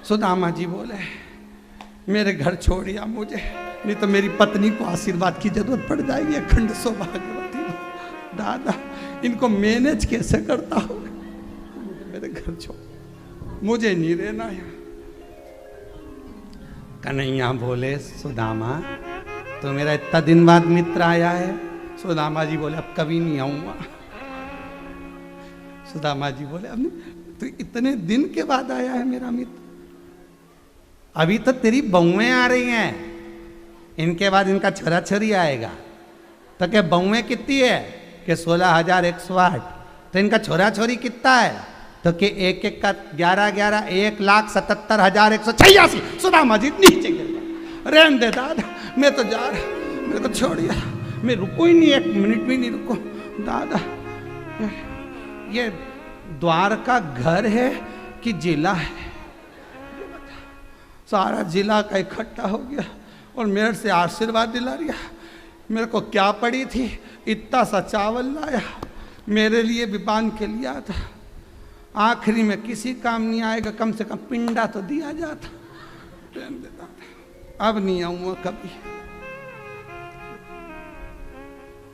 सुदामा जी बोले मेरे घर छोड़िया मुझे, नहीं तो मेरी पत्नी को आशीर्वाद की जरूरत पड़ जाएगी। अखंड सौभाग्यवती दादा, इनको मैनेज कैसे करता हो, मेरे घर छोड़, मुझे नहीं रहना यहाँ। कन्हैया बोले सुदामा तो मेरा इतना दिन बाद मित्र आया है। सुदामा जी बोले अब कभी नहीं आऊंगा। सुदामा जी बोले अब तो इतने दिन के बाद आया है मेरा मित्र, अभी तो तेरी बहुएं आ रही हैं, इनके बाद इनका छोरा छोरी आएगा। तो क्या बहुएं कितनी है कि 16,108, तो इनका छोरा छोरी कितना है तो कि एक एक का 11,11 1,77,186। सुदामा जी नीचे गिर गया। रहने दे दादा, मैं तो जा रहा, मेरे को छोड़िया, मैं रुको ही नहीं, 1 मिनट भी नहीं रुको दादा। ये द्वारका घर है कि जिला है? सारा जिला का इकट्ठा हो गया और मेरे से आशीर्वाद दिला रिया। मेरे को क्या पड़ी थी, इतना सा चावल लाया, मेरे लिए भी बांध के लिया था, आखिरी में किसी काम नहीं आएगा, कम से कम पिंडा तो दिया जाता। अब नहीं आऊंगा कभी।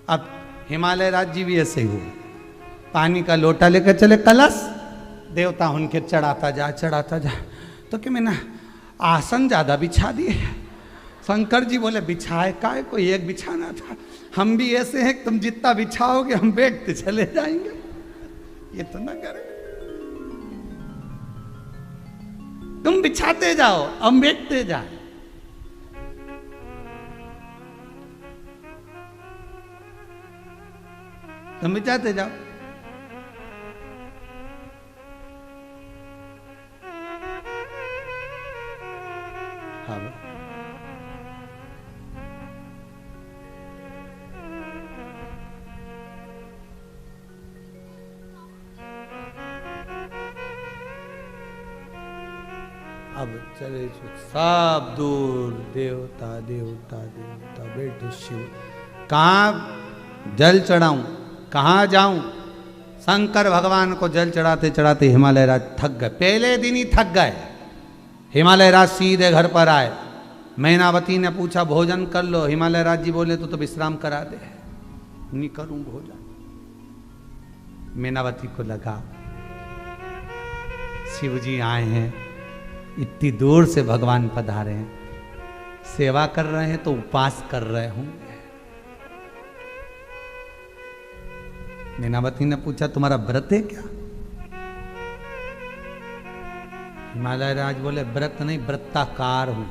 अब हिमालय राज्य भी ऐसे ही हुआ, पानी का लोटा लेकर चले कलश, देवता उनके चढ़ाता जा चढ़ाता जा। तो कि मैंने आसन ज्यादा बिछा दिए। शंकर जी बोले बिछाए काय, कोई एक बिछाना था, हम भी ऐसे हैं, तुम जितना बिछाओगे हम बैठते चले जाएंगे, ये तो ना करें, तुम बिछाते जाओ हम बैठते जाए। तुम बिछाते जाओ। हाँ अब चले सब दूर देवता देवता देवता बैठे शिव, कहाँ जल चढ़ाऊं, कहाँ जाऊं। शंकर भगवान को जल चढ़ाते चढ़ाते हिमालय राज थक गए, पहले दिन ही थक गए। हिमालय राज सीधे घर पर आए। मैनावती ने पूछा भोजन कर लो, हिमालय राज जी बोले तो विश्राम करा दे। नहीं करूं भोजन। मैनावती को लगा शिव जी आए हैं, इतनी दूर से भगवान पधारे हैं, सेवा कर रहे हैं तो उपवास कर रहे होंगे। मैनावती ने पूछा तुम्हारा व्रत है क्या? हिमालय राज बोले व्रत नहीं, व्रताकार हूं,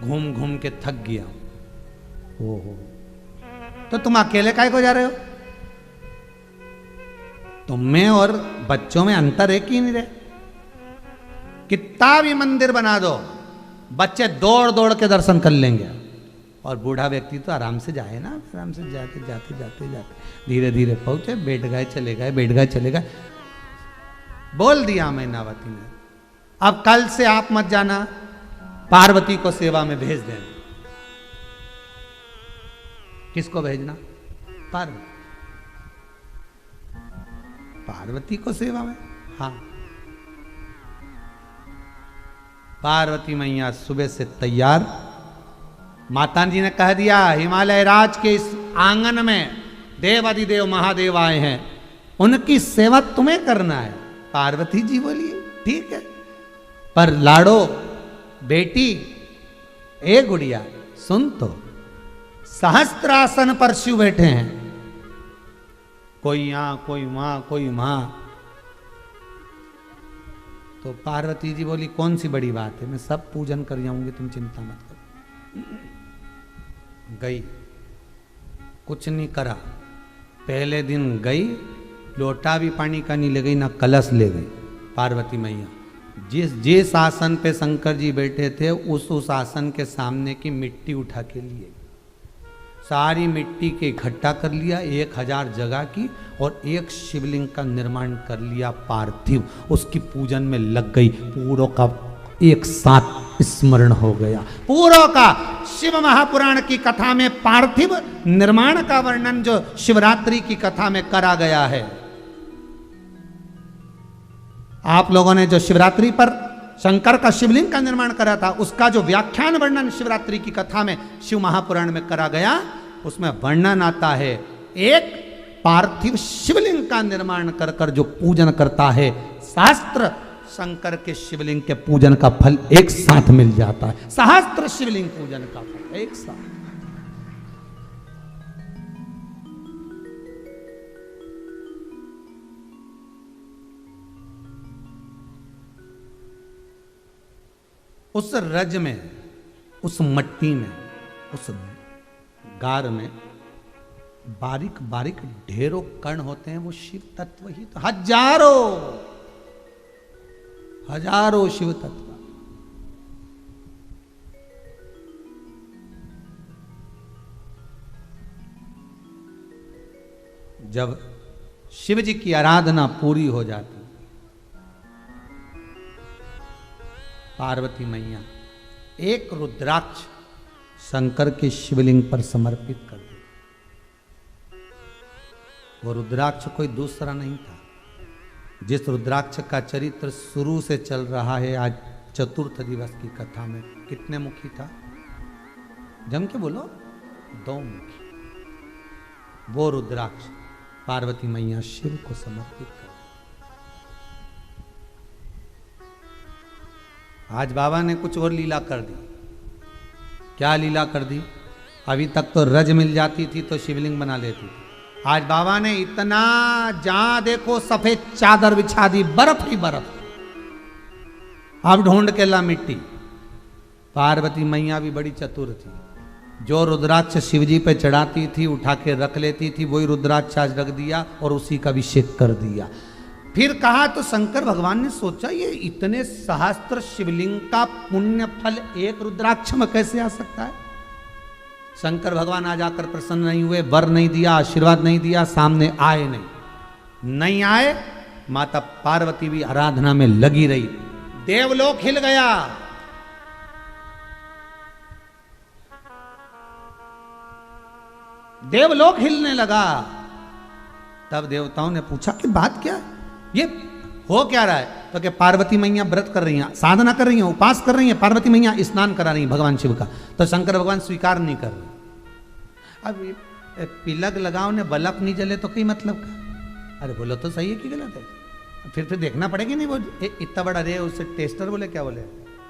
घूम घूम के थक गया। ओहो, तो तुम अकेले काहे को जा रहे हो? तुम में और बच्चों में अंतर है कि नहीं रहे? कितना भी मंदिर बना दो, बच्चे दौड़ दौड़ के दर्शन कर लेंगे, और बूढ़ा व्यक्ति तो आराम से जाए ना, आराम से जाते जाते जाते जाते धीरे धीरे पहुंचे, बैठ गए चले गए, बैठ गए चले गए। बोल दिया मैनावती ने अब कल से आप मत जाना, पार्वती को सेवा में भेज देना। किसको भेजना? पार्वती। पार्वती को सेवा में? हाँ। पार्वती मैया सुबह से तैयार। माता जी ने कह दिया हिमालय राज के इस आंगन में देवाधिदेव महादेव आए हैं, उनकी सेवा तुम्हें करना है। पार्वती जी बोली ठीक है, पर लाडो बेटी, ए गुड़िया सुन तो, सहस्त्रासन पर शिव बैठे हैं, कोई यहां कोई वहां कोई वहां। तो पार्वती जी बोली कौन सी बड़ी बात है, मैं सब पूजन कर जाऊंगी, तुम चिंता मत करो। गई, कुछ नहीं करा। पहले दिन गई, लोटा भी पानी का नहीं ले गई, ना कलश ले गई। पार्वती मैया जिस आसन पे शंकर जी बैठे थे उस आसन के सामने की मिट्टी उठा के लिए, सारी मिट्टी के इकट्ठा कर लिया, 1000 जगह की, और एक शिवलिंग का निर्माण कर लिया पार्थिव, उसकी पूजन में लग गई। पूरों का एक साथ स्मरण हो गया। पूरों का शिव महापुराण की कथा में पार्थिव निर्माण का वर्णन जो शिवरात्रि की कथा में करा गया है। आप लोगों ने जो शिवरात्रि पर शंकर का शिवलिंग का निर्माण करा था, उसका जो व्याख्यान वर्णन शिवरात्रि की कथा में शिव महापुराण में करा गया, उसमें वर्णन आता है एक पार्थिव शिवलिंग का निर्माण कर कर जो पूजन करता है, शास्त्र शंकर के शिवलिंग के पूजन का फल एक साथ मिल जाता है। सहस्त्र शिवलिंग पूजन का फल एक साथ। उस रज में, उस मट्टी में, उस गार में बारीक बारीक ढेरों कण होते हैं, वो शिव तत्व ही तो, हजारों हजारों शिव तत्व। जब शिव जी की आराधना पूरी हो जाती, पार्वती मैया एक रुद्राक्ष शंकर के शिवलिंग पर समर्पित कर दी। वो रुद्राक्ष कोई दूसरा नहीं था, जिस रुद्राक्ष का चरित्र शुरू से चल रहा है आज चतुर्थ दिवस की कथा में। कितने मुखी था? जम के बोलो, 2 मुखी। वो रुद्राक्ष पार्वती मैया शिव को समर्पित कर। आज बाबा ने कुछ और लीला कर दी। क्या लीला कर दी? अभी तक तो रज मिल जाती थी तो शिवलिंग बना लेती थी। आज बाबा ने इतना, जहां देखो सफेद चादर बिछा दी, बर्फ ही बर्फ। अब ढूंढ के ला मिट्टी। पार्वती मैया भी बड़ी चतुर थी। जो रुद्राक्ष शिवजी पे चढ़ाती थी, उठा के रख लेती थी, वही रुद्राक्ष आज रख दिया और उसी का अभिषेक कर दिया। फिर कहा तो शंकर भगवान ने सोचा, ये इतने सहस्त्र शिवलिंग का पुण्य फल एक रुद्राक्ष में कैसे आ सकता है? शंकर भगवान आज आकर प्रसन्न नहीं हुए, वर नहीं दिया, आशीर्वाद नहीं दिया, सामने आए नहीं आए। माता पार्वती भी आराधना में लगी रही। देवलोक हिल गया। देवलोक हिलने लगा। तब देवताओं ने पूछा कि बात क्या है, ये हो क्या रहा है? तो कि पार्वती मैया व्रत कर रही हैं, साधना कर रही हैं, उपास कर रही हैं, पार्वती मैया स्नान करा रही हैं भगवान शिव का। तो शंकर भगवान स्वीकार नहीं कर रहे। अब पिलक लगाओ ने बल्ब नहीं जले तो कोई मतलब का? अरे बोलो तो सही है कि गलत है? फिर देखना पड़ेगी नहीं। वो इतना बड़ा रे, उससे टेस्टर बोले, क्या बोले?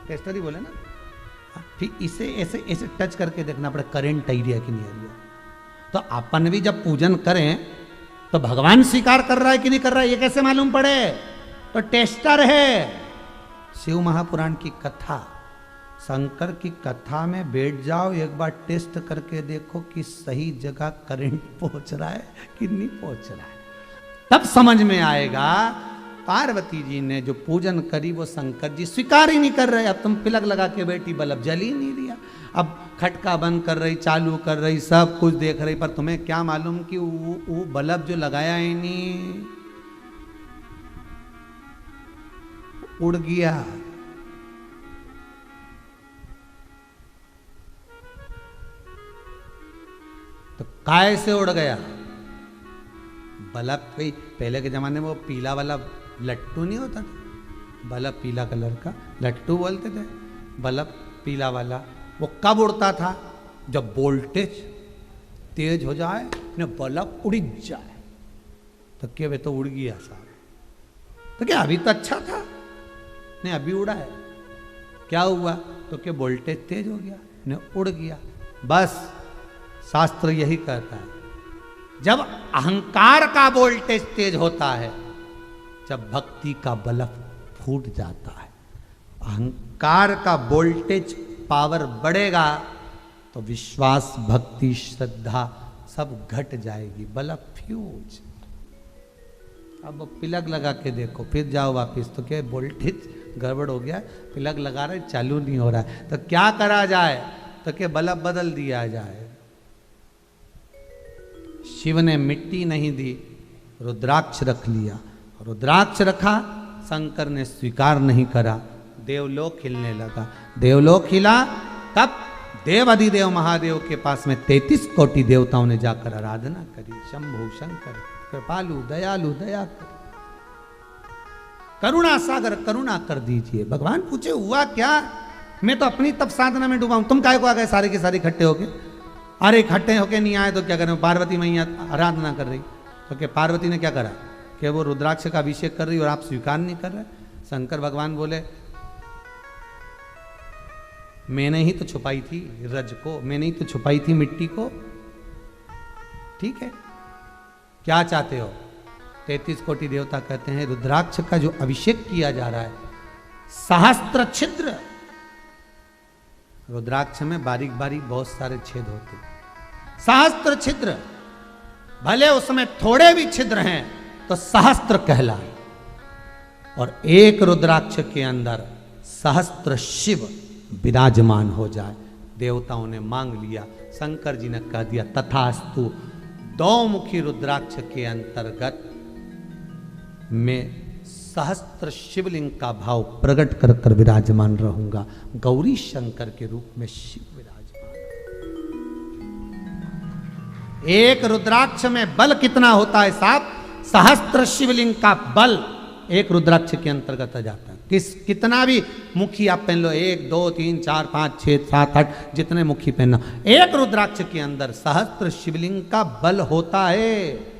टेस्टर ही बोले ना। फिर इसे ऐसे ऐसे टच करके देखना पड़े, करंट आई रहा कि नहीं आ रहा। तो अपन भी जब पूजन करें तो भगवान स्वीकार कर रहा है कि नहीं कर रहा है, ये कैसे मालूम पड़े? तो टेस्टर है। शिव महापुराण की कथा, शंकर की कथा में बैठ जाओ, एक बार टेस्ट करके देखो कि सही जगह करंट पहुंच रहा है कि नहीं पहुंच रहा है। तब समझ में आएगा। पार्वती जी ने जो पूजन करी वो शंकर जी स्वीकार ही नहीं कर रहे। अब तुम पिलक लगा के बैठी, बल्ब जल ही नहीं दिया। अब खटका बंद कर रही, चालू कर रही, सब कुछ देख रही, पर तुम्हें क्या मालूम कि वो बल्ब जो लगाया ही नहीं, उड़ गया। तो काय से उड़ गया बल्ब? पहले के जमाने में वो पीला वाला लट्टू नहीं होता था, बल्ब पीला कलर का लट्टू बोलते थे, बल्ब पीला वाला। वो कब उड़ता था? जब वोल्टेज तेज हो जाए न, बल्ब उड़ जाए। तो क्या वे तो उड़ गया साहब। तो क्या अभी तो अच्छा था? नहीं, अभी उड़ा है। क्या हुआ? तो क्या वोल्टेज तेज हो गया न, उड़ गया। बस शास्त्र यही कहता है, जब अहंकार का वोल्टेज तेज होता है, जब भक्ति का बल्ब फूट जाता है। अहंकार का वोल्टेज पावर बढ़ेगा तो विश्वास, भक्ति, श्रद्धा सब घट जाएगी, बल्ब फ्यूज। अब पिलक लगा के देखो, फिर जाओ वापस, तो क्या वोल्टेज गड़बड़ हो गया, पिलक लगा रहे चालू नहीं हो रहा है। तो क्या करा जाए? तो क्या बल्ब बदल दिया जाए। शिव ने मिट्टी नहीं दी, रुद्राक्ष रख लिया। रुद्राक्ष रखा, शंकर ने स्वीकार नहीं करा, देवलोक हिलने लगा। देवलोक हिला, तब देव अधिदेव महादेव के पास में 33 कोटि देवताओं ने जाकर आराधना करी। शंभु शंकर कृपालु दयालु दया कर। करुणा सागर करुणा कर दीजिए। भगवान पूछे हुआ क्या? मैं तो अपनी तप साधना में डूबा हूं, तुम काहे को आ गए सारे के सारे इकट्ठे होके? अरे इकट्ठे होके नहीं आए तो क्या करें? पार्वती मैया आराधना कर रही, तो क्या पार्वती ने क्या करा कि वो रुद्राक्ष का अभिषेक कर रही और आप स्वीकार नहीं कर रहे? शंकर भगवान बोले मैंने ही तो छुपाई थी रज को, मैंने ही तो छुपाई थी मिट्टी को। ठीक है, क्या चाहते हो? 33 कोटि देवता कहते हैं रुद्राक्ष का जो अभिषेक किया जा रहा है, सहस्त्र छिद्र, रुद्राक्ष में बारीक बारीक बहुत सारे छेद होते, सहस्त्र छिद्र, भले उसमें थोड़े भी छिद्र हैं तो सहस्त्र कहलाए। और एक रुद्राक्ष के अंदर सहस्त्र शिव विराजमान हो जाए। देवताओं ने मांग लिया, शंकर जी ने कह दिया तथास्तु। 2 मुखी रुद्राक्ष के अंतर्गत मैं सहस्त्र शिवलिंग का भाव प्रकट कर कर विराजमान रहूंगा। गौरी शंकर के रूप में शिव विराजमान। एक रुद्राक्ष में बल कितना होता है साहब? सहस्त्र शिवलिंग का बल एक रुद्राक्ष के अंतर्गत आ जाता है। कितना भी मुखी आप पहन लो, 1 2 3 4 5 6 7 8 जितने मुखी पहनना, एक रुद्राक्ष के अंदर सहस्त्र शिवलिंग का बल होता है।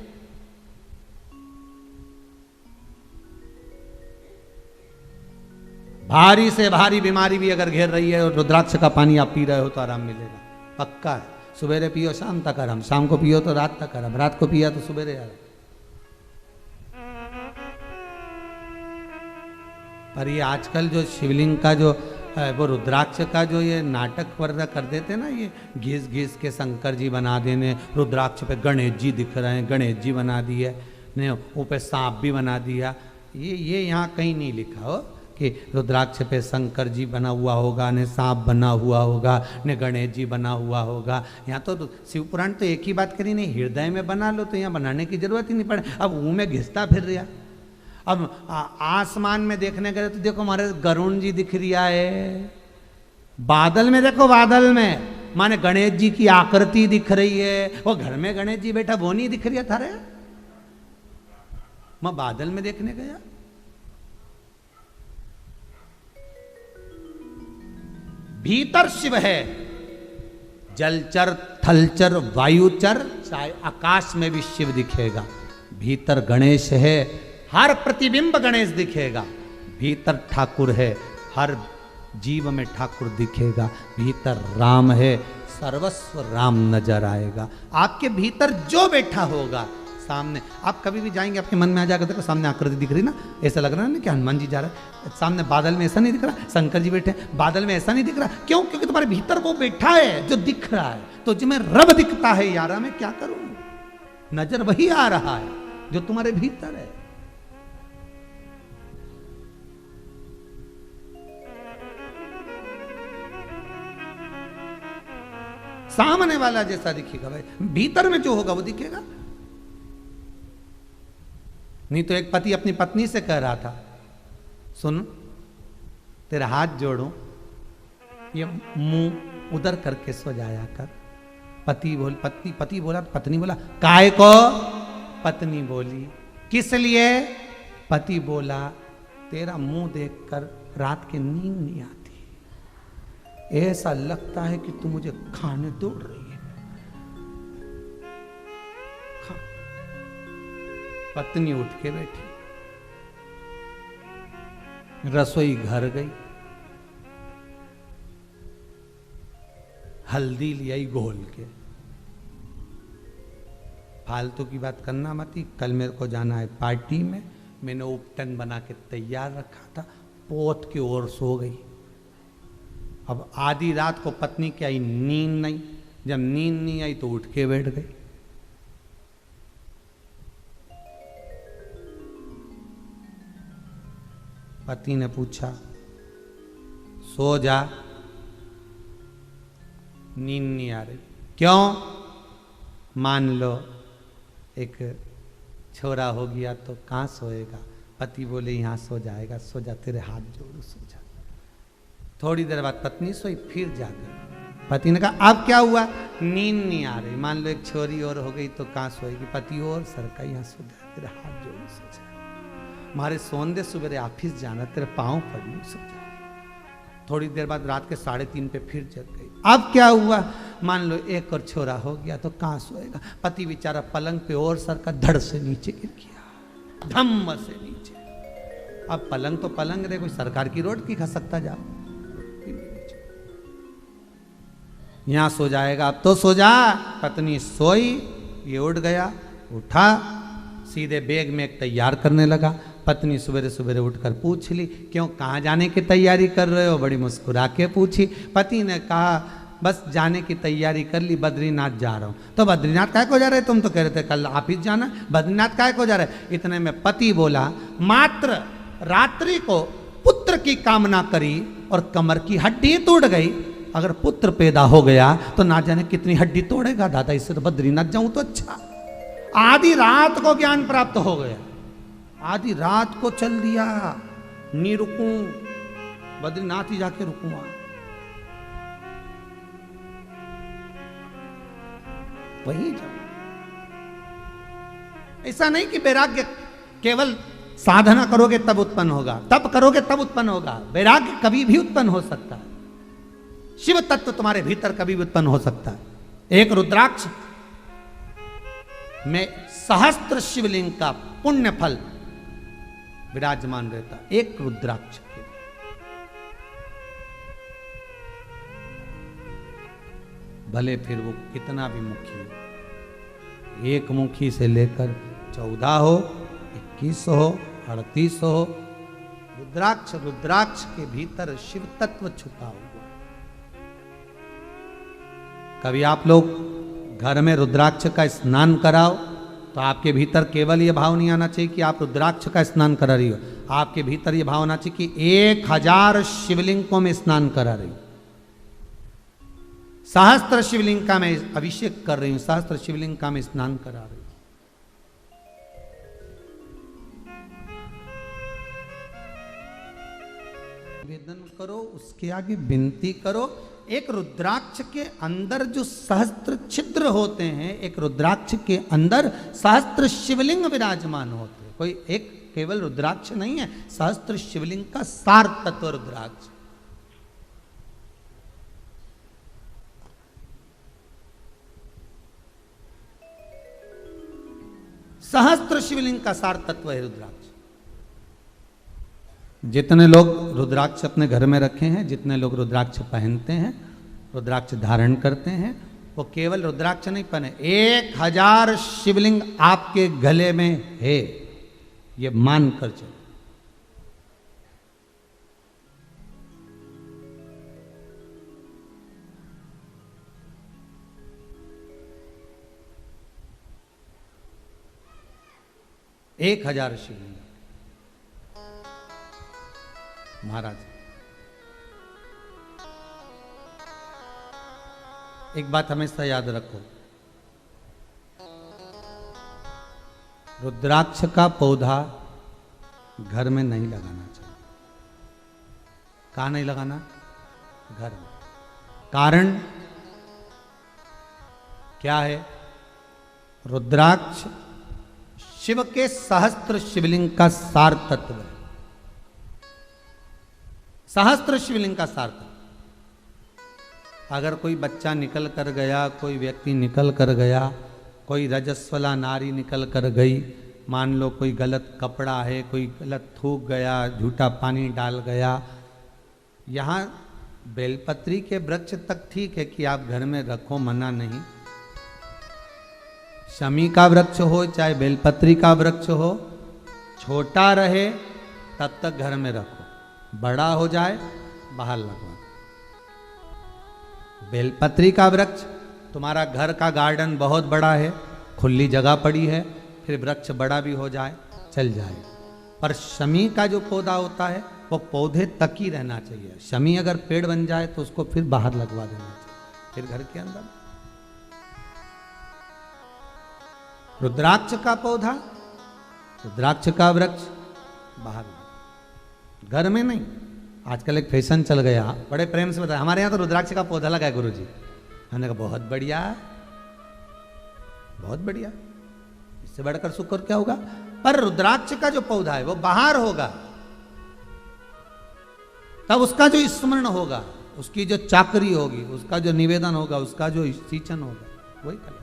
भारी से भारी बीमारी भी अगर घेर रही है और रुद्राक्ष का पानी आप पी रहे हो तो आराम मिलेगा, पक्का है। सवेरे पियो शाम तक आराम, शाम को पियो तो रात तक आराम, रात को पिया तो सवेरे आराम। पर ये आजकल जो शिवलिंग का जो वो रुद्राक्ष का जो ये नाटक वर्णन कर देते ना, ये घिस घिस के शंकर जी बना देने, रुद्राक्ष पे गणेश जी दिख रहे हैं, गणेश जी बना दिए ने, ऊपर सांप भी बना दिया। ये यहाँ कहीं नहीं लिखा हो कि रुद्राक्ष पे शंकर जी बना हुआ होगा, ने सांप बना हुआ होगा, ने गणेश जी बना हुआ होगा। यहाँ तो शिव पुराण तो एक ही बात करी, नहीं हृदय में बना लो, तो यहाँ बनाने की जरूरत ही नहीं पड़े। अब मुँह में घिसता फिर रहा। अब आसमान में देखने गए तो देखो हमारे गरुण जी दिख रिया है, बादल में देखो, बादल में माने गणेश जी की आकृति दिख रही है। वो घर में गणेश जी बैठा वो नहीं दिख रहा था रे, मैं बादल में देखने गया। भीतर शिव है, जलचर थलचर वायुचर, चाहे आकाश में भी शिव दिखेगा। भीतर गणेश है, हर प्रतिबिंब गणेश दिखेगा। भीतर ठाकुर है, हर जीव में ठाकुर दिखेगा। भीतर राम है, सर्वस्व राम नजर आएगा। आपके भीतर जो बैठा होगा सामने, आप कभी भी जाएंगे आपके मन में आ जाएगा, देखो सामने आकृति दिख रही ना, ऐसा लग रहा है ना कि हनुमान जी जा रहा है, सामने बादल में ऐसा नहीं दिख रहा, शंकर जी बैठे बादल में ऐसा नहीं दिख रहा। क्यों? क्योंकि तुम्हारे भीतर वो बैठा है जो दिख रहा है। तो जिसमें रब दिखता है यारा, मैं क्या करूं, नजर वही आ रहा है जो तुम्हारे भीतर है। सामने वाला जैसा दिखेगा भाई, भीतर में जो होगा वो दिखेगा। नहीं तो एक पति अपनी पत्नी से कह रहा था, सुन तेरा हाथ जोड़ूं, ये मुंह उधर करके सो जाया कर। पति बोला, पत्नी बोला काय को? पत्नी बोली किस लिए? पति बोला तेरा मुंह देखकर रात की नींद नहीं आती, ऐसा लगता है कि तू मुझे खाने दौड़ रही है। पत्नी उठ के बैठी, रसोई घर गई, हल्दी ले आई घोल के। फालतू की बात करना मत, कल मेरे को जाना है पार्टी में, मैंने उपटन बना के तैयार रखा था, पोत की ओर सो गई। अब आधी रात को पत्नी की आई नींद नहीं, जब नींद नहीं आई तो उठ के बैठ गई। पति ने पूछा सो जा, नींद नहीं आ रही। क्यों? मान लो एक छोरा हो गया तो कहाँ सोएगा। पति बोले यहाँ सो जाएगा, सो जा, तेरे हाथ जोड़ू सो जा। थोड़ी देर बाद पत्नी सोई, फिर जाकर पति ने कहा अब क्या हुआ? नींद नहीं आ रही। मान लो एक छोरी और हो गई तो कहाँ सोएगी। पति और सर का यहाँ सो जा, तेरे हाथ जोड़ू सो जा। मारे सोन दे, सवेरे ऑफिस जाना, तेरे पाँव पड़ने सब जा। थोड़ी देर बाद रात के 3:30 पे फिर जग गई। अब क्या हुआ, मान लो एक और छोरा हो गया तो कहाँ सोएगा। पति बेचारा पलंग पे और सर का धड़ से नीचे गिर गया, धम्म से नीचे। अब पलंग तो पलंग रे, कोई सरकार की रोड की खसकता जाओ, यहां सो जाएगा, अब तो सो जा। पत्नी सोई, ये उठ गया, उठा, सीधे बैग में एक तैयार करने लगा। पत्नी सवेरे सवेरे उठकर पूछ ली, क्यों, कहाँ जाने की तैयारी कर रहे हो? बड़ी मुस्कुरा के पूछी। पति ने कहा, बस जाने की तैयारी कर ली, बद्रीनाथ जा रहा हूँ। तो बद्रीनाथ काहे को जा रहे? तुम तो कह रहे थे कल ऑफिस जाना, बद्रीनाथ काहे को जा रहे? इतने में पति बोला, मात्र रात्रि को पुत्र की कामना करी और कमर की हड्डी टूट गई। अगर पुत्र पैदा हो गया तो ना जाने कितनी हड्डी तोड़ेगा दादा, इससे तो बद्रीनाथ जाऊं तो अच्छा। आधी रात को ज्ञान प्राप्त हो गया, आधी रात को चल दिया, नहीं रुकूं, बद्रीनाथ ही जाके रुकूंगा। वही जाऊं। ऐसा नहीं कि वैराग्य केवल साधना करोगे तब उत्पन्न होगा, तब करोगे तब उत्पन्न होगा। वैराग्य कभी भी उत्पन्न हो सकता है, शिव तत्व तुम्हारे भीतर कभी भी उत्पन्न हो सकता है। एक रुद्राक्ष में सहस्त्र शिवलिंग का पुण्य फल विराजमान रहता, एक रुद्राक्ष के। भले फिर वो कितना भी मुखी हो, एक मुखी से लेकर 14 हो, 21 हो, 38 हो, रुद्राक्ष के भीतर शिव तत्व छुपा हुआ। कभी आप लोग घर में रुद्राक्ष का स्नान कराओ तो आपके भीतर केवल ये भाव नहीं आना चाहिए कि आप रुद्राक्ष का स्नान करा रही हो, आपके भीतर ये भाव आना चाहिए कि 1000 शिवलिंग को मैं स्नान करा रही हूं, सहस्त्र शिवलिंग का मैं अभिषेक कर रही हूं, सहस्त्र शिवलिंग का मैं स्नान करा रही हूं। निवेदन करो, उसके आगे विनती करो। एक रुद्राक्ष के अंदर जो सहस्त्र छिद्र होते हैं, एक रुद्राक्ष के अंदर सहस्त्र शिवलिंग विराजमान होते हैं। कोई एक केवल रुद्राक्ष नहीं है, सहस्त्र शिवलिंग का सार तत्व रुद्राक्ष। सहस्त्र शिवलिंग का सार तत्व है रुद्राक्ष। जितने लोग रुद्राक्ष अपने घर में रखे हैं, जितने लोग रुद्राक्ष पहनते हैं, रुद्राक्ष धारण करते हैं, वो केवल रुद्राक्ष नहीं पहने, 1000 शिवलिंग आपके गले में है, ये मान कर चलो। एक 1000 शिवलिंग महाराज। एक बात हमेशा याद रखो, रुद्राक्ष का पौधा घर में नहीं लगाना चाहिए। कहाँ नहीं लगाना? घर में। कारण क्या है? रुद्राक्ष शिव के सहस्त्र शिवलिंग का सार तत्व है, सहस्त्र शिवलिंग का सार तत्व। अगर कोई बच्चा निकल कर गया, कोई व्यक्ति निकल कर गया, कोई रजस्वला नारी निकल कर गई, मान लो कोई गलत कपड़ा है, कोई गलत थूक गया, झूठा पानी डाल गया, यहाँ बेलपत्री के वृक्ष तक ठीक है कि आप घर में रखो, मना नहीं। शमी का वृक्ष हो चाहे बेलपत्री का वृक्ष हो, छोटा रहे तब तक घर में रखो, बड़ा हो जाए बाहर लगवा। बेलपत्री का वृक्ष, तुम्हारा घर का गार्डन बहुत बड़ा है, खुली जगह पड़ी है, फिर वृक्ष बड़ा भी हो जाए चल जाए। पर शमी का जो पौधा होता है वो पौधे तक ही रहना चाहिए। शमी अगर पेड़ बन जाए तो उसको फिर बाहर लगवा देना चाहिए, फिर घर के अंदर। रुद्राक्ष का पौधा, रुद्राक्ष का वृक्ष बाहर, घर में नहीं। आजकल एक फैशन चल गया, बड़े प्रेम से बताया, हमारे यहाँ तो रुद्राक्ष का पौधा लगा है गुरुजी। हमने कहा बहुत बढ़िया, बहुत बढ़िया, इससे बढ़कर शुक्र क्या होगा। पर रुद्राक्ष का जो पौधा है वो बाहर होगा, तब उसका जो स्मरण होगा, उसकी जो चाकरी होगी, उसका जो निवेदन होगा, उसका जो सिंचन होगा, वही कला।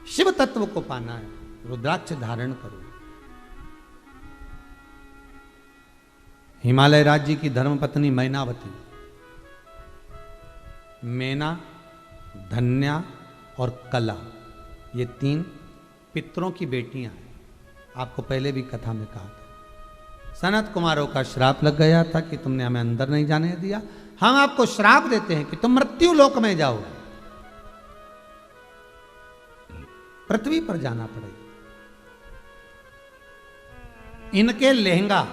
शिव तत्व को पाना है, रुद्राक्ष धारण करो। हिमालय राज्य की धर्मपत्नी मैनावती, मैना, धन्या और कला, ये 3 पितरों की बेटियां हैं। आपको पहले भी कथा में कहा था, सनत कुमारों का श्राप लग गया था कि तुमने हमें अंदर नहीं जाने दिया, हम आपको श्राप देते हैं कि तुम मृत्यु लोक में जाओ, पृथ्वी पर जाना पड़ेगा। इनके लहंगा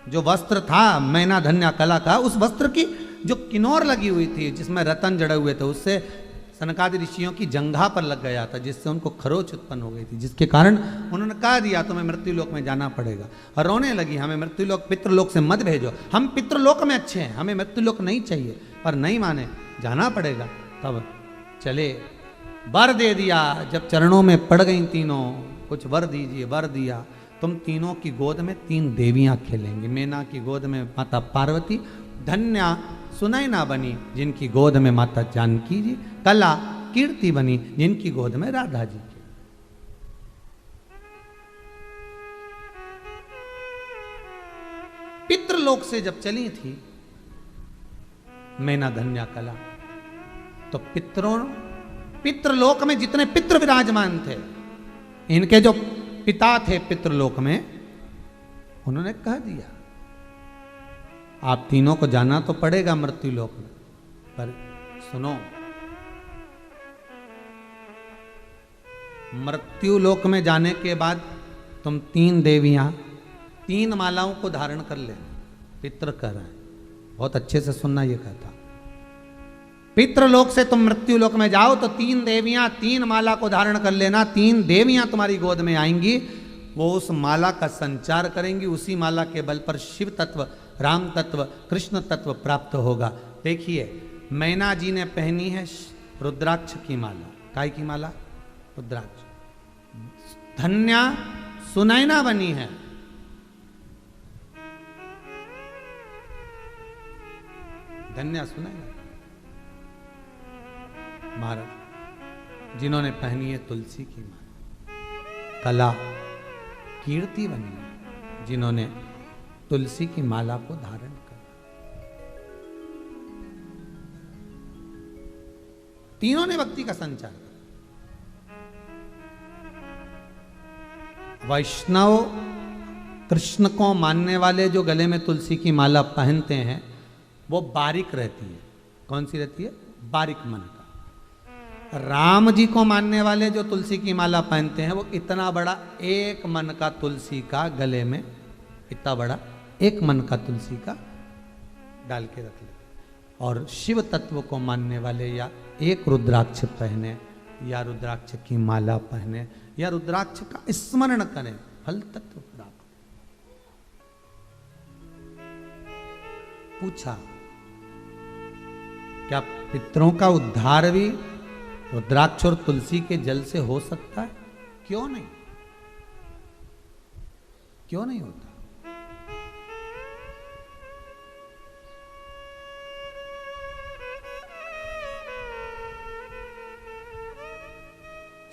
जो वस्त्र था मैना धन्या कला का, उस वस्त्र की जो किनौर लगी हुई थी जिसमें रतन जड़े हुए थे, उससे सनकादि ऋषियों की जंघा पर लग गया था, जिससे उनको खरोच उत्पन्न हो गई थी, जिसके कारण उन्होंने कहा दिया तुम्हें मृत्युलोक में जाना पड़ेगा। और रोने लगी, हमें मृत्युलोक पितृलोक से मत भेजो, हम पितृलोक में अच्छे हैं, हमें मृत्युलोक नहीं चाहिए। पर नहीं माने, जाना पड़ेगा। तब चले, वर दे दिया। जब चरणों में पड़ गई तीनों, कुछ वर दीजिए, वर दिया। तुम तीनों की गोद में 3 देवियां खेलेंगी। मैना की गोद में माता पार्वती, धन्या सुनैना बनी जिनकी गोद में माता जानकी जी, कला कीर्ति बनी जिनकी गोद में राधा जी की। पितृलोक से जब चली थी मैना धन्या कला, तो पितृलोक में जितने पितृ विराजमान थे, इनके जो पिता थे पितृलोक में, उन्होंने कह दिया आप तीनों को जाना तो पड़ेगा मृत्युलोक में, पर सुनो, मृत्युलोक में जाने के बाद तुम 3 देवियां 3 मालाओं को धारण कर ले। पितृ कर रहे हैं, बहुत अच्छे से सुनना ये कहता। पितृलोक से तुम मृत्युलोक में जाओ तो 3 देवियां 3 माला को धारण कर लेना। 3 देवियां तुम्हारी गोद में आएंगी, वो उस माला का संचार करेंगी। उसी माला के बल पर शिव तत्व, राम तत्व, कृष्ण तत्व प्राप्त होगा। देखिए, मैना जी ने पहनी है रुद्राक्ष की माला। काय की माला? रुद्राक्ष। धन्या सुनैना बनी है, धन्या सुनैना महाराज जिन्होंने पहनी है तुलसी की माला। कला कीर्ति बनी है जिन्होंने तुलसी की माला को धारण कर। तीनों ने भक्ति का संचार किया। वैष्णव कृष्ण को मानने वाले जो गले में तुलसी की माला पहनते हैं वो बारीक रहती है। कौन सी रहती है? बारीक मन का। राम जी को मानने वाले जो तुलसी की माला पहनते हैं वो इतना बड़ा 1 मन का तुलसी का गले में, इतना बड़ा 1 मन का तुलसी का डाल के रख लेते। और शिव तत्व को मानने वाले या 1 रुद्राक्ष पहने या रुद्राक्ष की माला पहने या रुद्राक्ष का स्मरण करें, फल तत्व प्राप्त। पूछा, क्या पितरों का उद्धार भी रुद्राक्ष और तुलसी के जल से हो सकता है? क्यों नहीं? क्यों नहीं होता?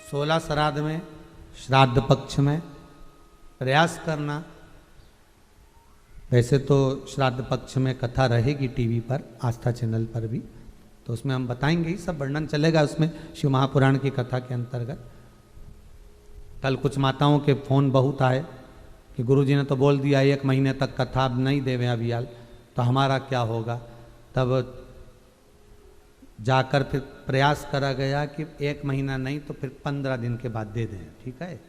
सोलह श्राद्ध में, श्राद्ध पक्ष में प्रयास करना। वैसे तो श्राद्ध पक्ष में कथा रहेगी टीवी पर, आस्था चैनल पर भी, तो उसमें हम बताएंगे ही, सब वर्णन चलेगा उसमें शिव महापुराण की कथा के अंतर्गत। कल कुछ माताओं के फोन बहुत आए कि गुरुजी ने तो बोल दिया 1 महीने तक कथा अब नहीं देवे अभियाल, तो हमारा क्या होगा? तब जाकर फिर प्रयास करा गया कि 1 महीना नहीं तो फिर 15 दिन के बाद दे दें। ठीक है,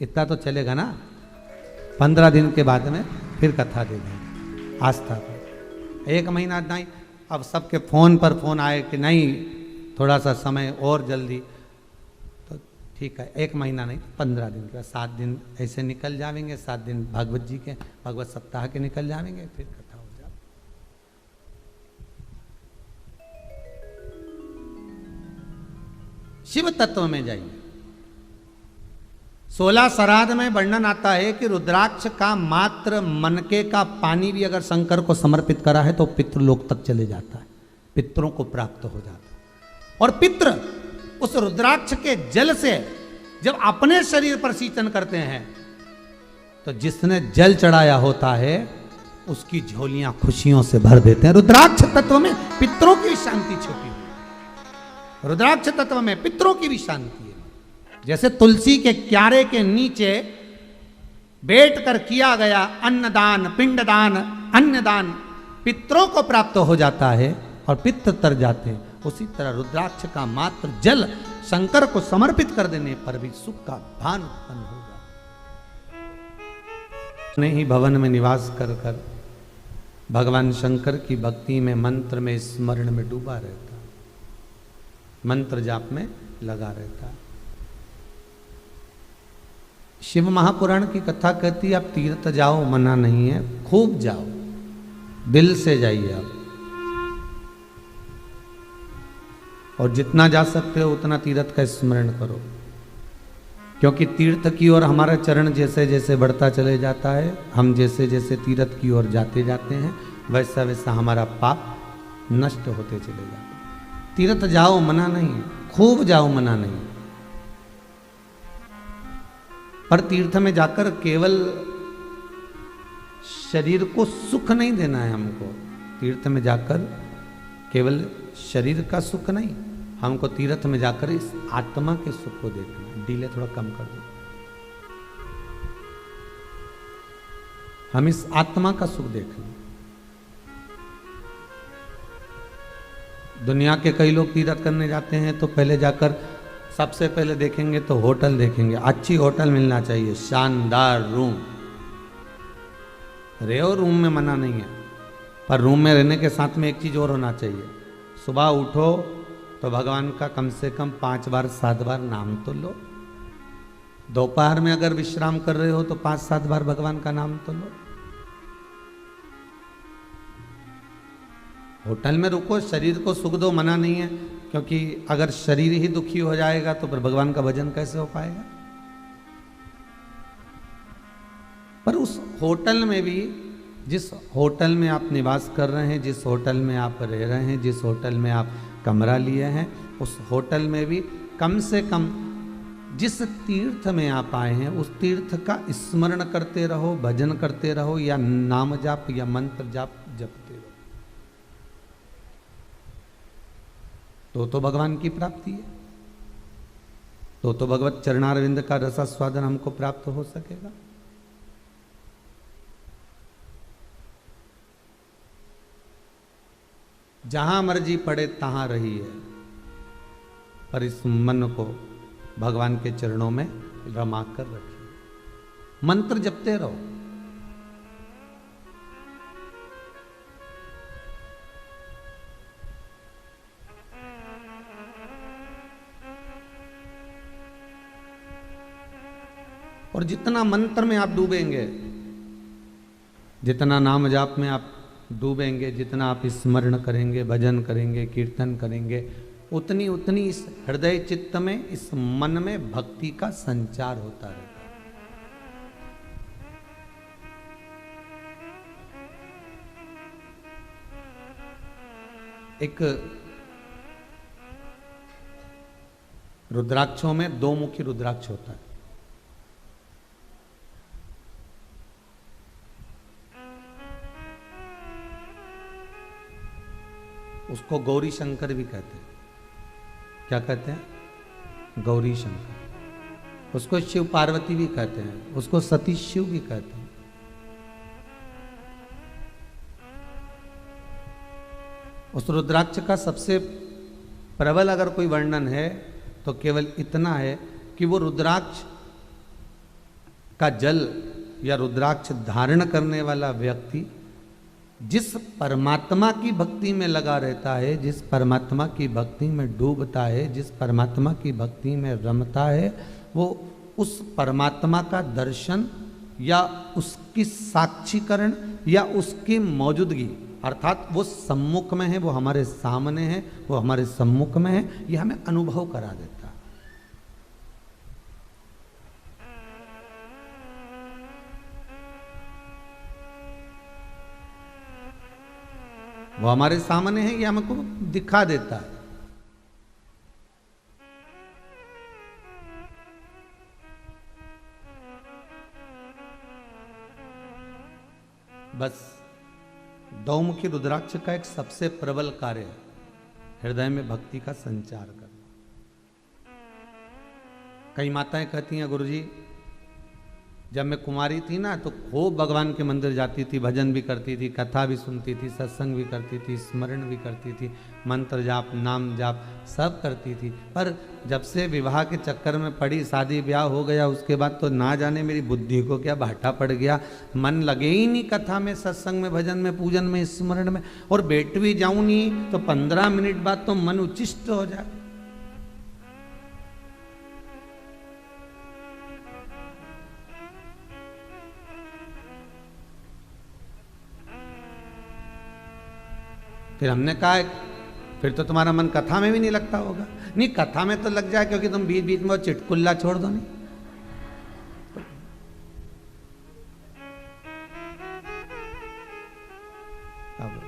इतना तो चलेगा ना? 15 दिन के बाद में फिर कथा दे दें आस्था पर। 1 महीना नहीं, अब सबके फोन पर फोन आए कि नहीं थोड़ा सा समय और जल्दी, तो ठीक है 1 महीना नहीं 15 दिन के बाद, 7 दिन ऐसे निकल जाएंगे। 7 दिन भागवत जी के, भागवत सप्ताह के निकल जाएंगे, फिर कथा हो जाए। शिव तत्व में जाइए। 16 श्राद्ध में वर्णन आता है कि रुद्राक्ष का मात्र मनके का पानी भी अगर शंकर को समर्पित करा है तो पितृलोक तक चले जाता है, पितरों को प्राप्त हो जाता है। और पितृ उस रुद्राक्ष के जल से जब अपने शरीर पर सिंचन करते हैं तो जिसने जल चढ़ाया होता है उसकी झोलियां खुशियों से भर देते हैं। रुद्राक्ष तत्व में पितरों की शांति छुपी हुई है, रुद्राक्ष तत्व में पितरों की भी शांति है। जैसे तुलसी के क्यारे के नीचे बैठकर किया गया अन्नदान, पिंडदान, अन्नदान पितरों को प्राप्त हो जाता है और पित्र तर जाते हैं, उसी तरह रुद्राक्ष का मात्र जल शंकर को समर्पित कर देने पर भी सुख का भान उत्पन्न होगा। अपने ही भवन में निवास कर कर भगवान शंकर की भक्ति में, मंत्र में, स्मरण में डूबा रहता, मंत्र जाप में लगा रहता। शिव महापुराण की कथा कहती है आप तीर्थ जाओ, मना नहीं है, खूब जाओ, दिल से जाइए आप, और जितना जा सकते हो उतना तीर्थ का स्मरण करो, क्योंकि तीर्थ की ओर हमारा चरण जैसे जैसे बढ़ता चले जाता है, हम जैसे जैसे तीर्थ की ओर जाते जाते हैं वैसा वैसा हमारा पाप नष्ट होते चले जाते हैं। तीर्थ जाओ, मना नहीं, खूब जाओ, मना नहीं, पर तीर्थ में जाकर केवल शरीर को सुख नहीं देना है हमको। तीर्थ में जाकर केवल शरीर का सुख नहीं, हमको तीर्थ में जाकर इस आत्मा के सुख को देखना। डीले थोड़ा कम कर दो। हम इस आत्मा का सुख देखना। दुनिया के कई लोग तीर्थ करने जाते हैं तो पहले जाकर सबसे पहले देखेंगे तो होटल देखेंगे, अच्छी होटल मिलना चाहिए, शानदार रूम। रहो रूम में, मना नहीं है, पर रूम में रहने के साथ में एक चीज और होना चाहिए, सुबह उठो तो भगवान का कम से कम 5 बार 7 बार नाम तो लो। दोपहर में अगर विश्राम कर रहे हो तो 5-7 बार भगवान का नाम तो लो। होटल में रुको, शरीर को सुख दो, मना नहीं है, क्योंकि अगर शरीर ही दुखी हो जाएगा तो फिर भगवान का भजन कैसे हो पाएगा। पर उस होटल में भी, जिस होटल में आप निवास कर रहे हैं, जिस होटल में आप रह रहे हैं, जिस होटल में आप कमरा लिए हैं, उस होटल में भी कम से कम जिस तीर्थ में आप आए हैं उस तीर्थ का स्मरण करते रहो, भजन करते रहो, या नाम जाप या मंत्र जाप जपते रहो, तो भगवान की प्राप्ति है, तो भगवत चरणारविंद का रसास्वादन हमको प्राप्त हो सकेगा। जहां मर्जी पड़े तहां रही है, पर इस मन को भगवान के चरणों में रमा कर रखिए, मंत्र जपते रहो। और जितना मंत्र में आप डूबेंगे, जितना नाम जाप में आप डूबेंगे, जितना आप स्मरण करेंगे, भजन करेंगे, कीर्तन करेंगे, उतनी उतनी इस हृदय चित्त में, इस मन में भक्ति का संचार होता रहता है। एक रुद्राक्षों में 2 मुखी रुद्राक्ष होता है। उसको गौरी शंकर भी कहते हैं। क्या कहते हैं? गौरी शंकर। उसको शिव पार्वती भी कहते हैं, उसको सती शिव भी कहते हैं। उस रुद्राक्ष का सबसे प्रबल अगर कोई वर्णन है तो केवल इतना है कि वो रुद्राक्ष का जल या रुद्राक्ष धारण करने वाला व्यक्ति जिस परमात्मा की भक्ति में लगा रहता है, जिस परमात्मा की भक्ति में डूबता है, जिस परमात्मा की भक्ति में रमता है, वो उस परमात्मा का दर्शन या उसकी साक्षीकरण या उसकी मौजूदगी, अर्थात वो सम्मुख में है, वो हमारे सामने है, वो हमारे सम्मुख में है, ये हमें अनुभव करा देता है। वो हमारे सामने है, ये हमको दिखा देता है। बस दौमुखी रुद्राक्ष का एक सबसे प्रबल कार्य है हृदय में भक्ति का संचार करना। कई माताएं कहती हैं, गुरुजी जब मैं कुमारी थी ना तो खूब भगवान के मंदिर जाती थी, भजन भी करती थी, कथा भी सुनती थी, सत्संग भी करती थी, स्मरण भी करती थी, मंत्र जाप नाम जाप सब करती थी। पर जब से विवाह के चक्कर में पड़ी, शादी ब्याह हो गया, उसके बाद तो ना जाने मेरी बुद्धि को क्या भाटा पड़ गया, मन लगे ही नहीं कथा में, सत्संग में, भजन में, पूजन में, स्मरण में। और बैठ भी जाऊं नहीं तो 15 मिनट बाद तो मन उच्चिष्ट हो जाए। फिर हमने कहा फिर तो तुम्हारा मन कथा में भी नहीं लगता होगा। नहीं, कथा में तो लग जाए क्योंकि तुम बीच बीच में वो चिटकुल्ला छोड़ दो नहीं। अब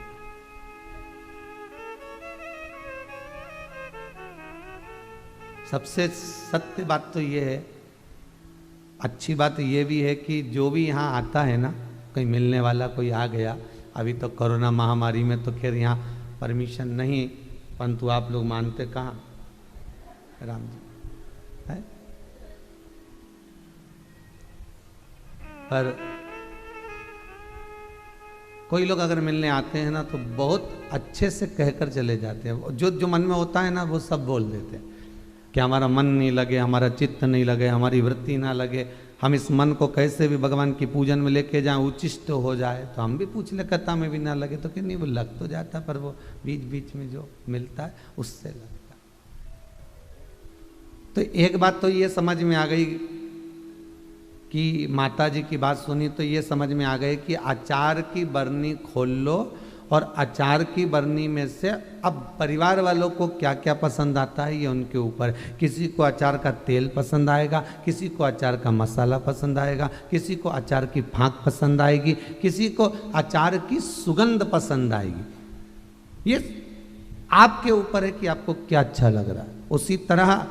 सबसे सत्य बात तो ये है, अच्छी बात ये भी है कि जो भी यहाँ आता है ना, कहीं मिलने वाला कोई आ गया, अभी तो कोरोना महामारी में तो खैर यहाँ परमिशन नहीं, परंतु आप लोग मानते कहाँ राम जी है? पर कोई लोग अगर मिलने आते हैं ना तो बहुत अच्छे से कहकर चले जाते हैं। जो जो मन में होता है ना वो सब बोल देते हैं कि हमारा मन नहीं लगे, हमारा चित्त नहीं लगे, हमारी वृत्ति ना लगे, हम इस मन को कैसे भी भगवान की पूजन में लेके जाएं, उच्चिष्ट हो जाए। तो हम भी पूछ ले, कथा में भी ना लगे तो कि नहीं, वो लग तो जाता, पर वो बीच बीच में जो मिलता है उससे लगता। तो एक बात तो ये समझ में आ गई कि माता जी की बात सुनी तो ये समझ में आ गई कि अचार की बरनी खोल लो और अचार की बरनी में से अब परिवार वालों को क्या क्या पसंद आता है ये उनके ऊपर। किसी को अचार का तेल पसंद आएगा, किसी को अचार का मसाला पसंद आएगा, किसी को अचार की फाँक पसंद आएगी, किसी को अचार की सुगंध पसंद आएगी। ये आपके ऊपर है कि आपको क्या अच्छा लग रहा है। उसी तरह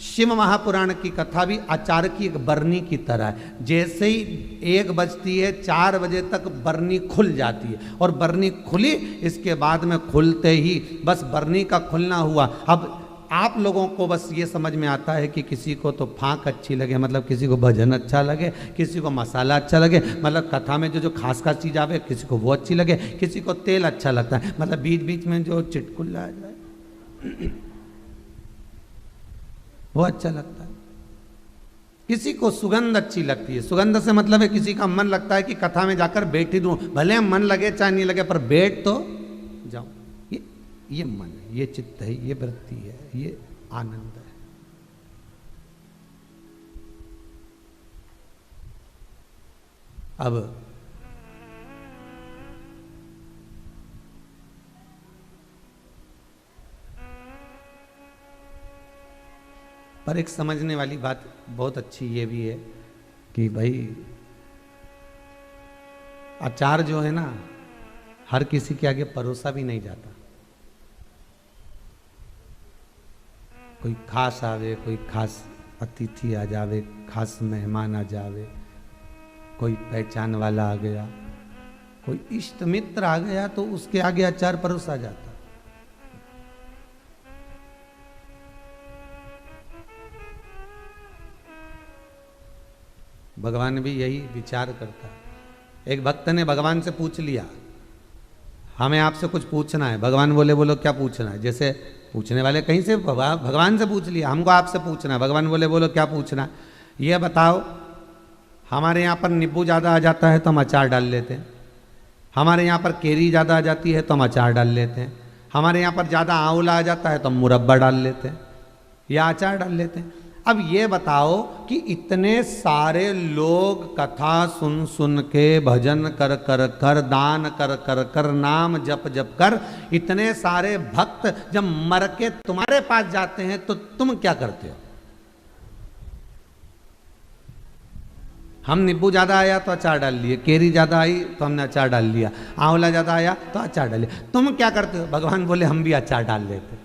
शिव महापुराण की कथा भी अचार की एक बरनी की तरह है। जैसे ही 1 बजती है 4 बजे तक बरनी खुल जाती है, और बरनी खुली इसके बाद में खुलते ही बस बरनी का खुलना हुआ। अब आप लोगों को बस ये समझ में आता है कि किसी को तो फाँक अच्छी लगे, मतलब किसी को भजन अच्छा लगे, किसी को मसाला अच्छा लगे, मतलब कथा में जो जो खास खास चीज़ आवे किसी को वो अच्छी लगे, किसी को तेल अच्छा लगता है, मतलब बीच बीच में जो चिटकुल्ला आ जाए वो अच्छा लगता है। किसी को सुगंध अच्छी लगती है, सुगंध से मतलब है किसी का मन लगता है कि कथा में जाकर बैठ ही दूं, भले मन लगे चाहे नहीं लगे पर बैठ तो जाऊं। ये मन है, ये चित्त है, ये वृत्ति है, ये आनंद है। अब पर एक समझने वाली बात बहुत अच्छी ये भी है कि भाई अचार जो है ना हर किसी के आगे परोसा भी नहीं जाता। कोई खास आवे, कोई खास अतिथि आ जावे, खास मेहमान आ जावे, कोई पहचान वाला आ गया, कोई इष्ट मित्र आ गया तो उसके आगे अचार परोसा जाता। भगवान भी यही विचार करता है। एक भक्त ने भगवान से पूछ लिया, हमें आपसे कुछ पूछना है। भगवान बोले बोलो क्या पूछना है। जैसे पूछने वाले कहीं से भगवान से पूछ लिया, हमको आपसे पूछना है। भगवान बोले बोलो क्या पूछना है। ये बताओ, हमारे यहाँ पर नींबू ज़्यादा आ जाता है तो हम अचार डाल लेते हैं, हमारे यहाँ पर केरी ज़्यादा आ जाती है तो हम अचार डाल लेते हैं, हमारे यहाँ पर ज़्यादा आंवला आ जाता है तो हम मुरब्बा डाल लेते हैं या अचार डाल लेते हैं। अब ये बताओ कि इतने सारे लोग कथा सुन सुन के, भजन कर कर कर, दान कर कर कर, नाम जप जप कर, इतने सारे भक्त जब मर के तुम्हारे पास जाते हैं तो तुम क्या करते हो? हम नींबू ज़्यादा आया तो अचार डाल लिए, केरी ज़्यादा आई तो हमने अचार डाल लिया, आंवला ज़्यादा आया तो अचार डाल लिया। तुम क्या करते हो? भगवान बोले हम भी अचार डाल लेते।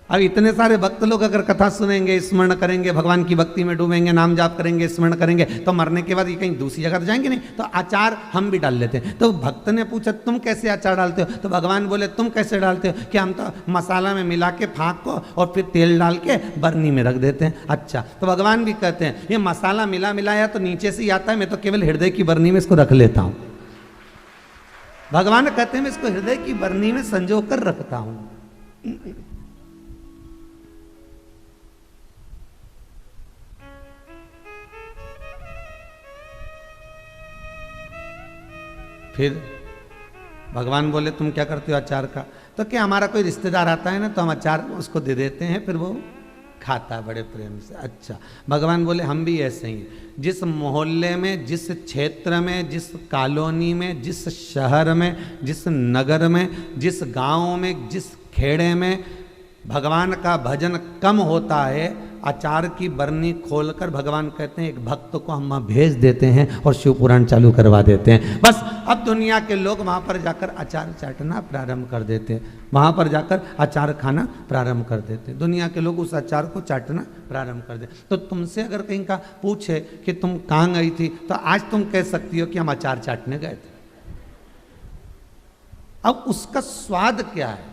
अब इतने सारे भक्त लोग अगर कथा सुनेंगे, स्मरण करेंगे, भगवान की भक्ति में डूबेंगे, नाम जाप करेंगे, स्मरण करेंगे, तो मरने के बाद ये कहीं दूसरी जगह तो जाएंगे नहीं, तो अचार हम भी डाल लेते हैं। तो भक्त ने पूछा तुम कैसे अचार डालते हो? तो भगवान बोले तुम कैसे डालते हो? कि हम तो मसाला में मिला के फाँक को और फिर तेल डाल के बर्नी में रख देते हैं। अच्छा, तो भगवान भी कहते हैं ये मसाला मिलाया तो नीचे से ही आता है, मैं तो केवल हृदय की बर्नी में इसको रख लेता हूँ। भगवान कहते हैं मैं इसको हृदय की बर्नी में संजो कर रखता हूँ। फिर भगवान बोले तुम क्या करते हो अचार का? तो क्या हमारा कोई रिश्तेदार आता है ना तो हम अचार उसको दे देते हैं, फिर वो खाता है बड़े प्रेम से। अच्छा, भगवान बोले हम भी ऐसे ही, जिस मोहल्ले में, जिस क्षेत्र में, जिस कॉलोनी में, जिस शहर में, जिस नगर में, जिस गांव में, जिस खेड़े में भगवान का भजन कम होता है, अचार की बरनी खोलकर भगवान कहते हैं एक भक्त को हम भेज देते हैं और शिव पुराण चालू करवा देते हैं। बस अब दुनिया के लोग वहाँ पर जाकर अचार चाटना प्रारंभ कर देते हैं, वहाँ पर जाकर अचार खाना प्रारंभ कर देते हैं, दुनिया के लोग उस अचार को चाटना प्रारंभ कर देते। तो तुमसे अगर कहीं का पूछे कि तुम कहाँ गई थी, तो आज तुम कह सकती हो कि हम अचार चाटने गए थे। अब उसका स्वाद क्या है?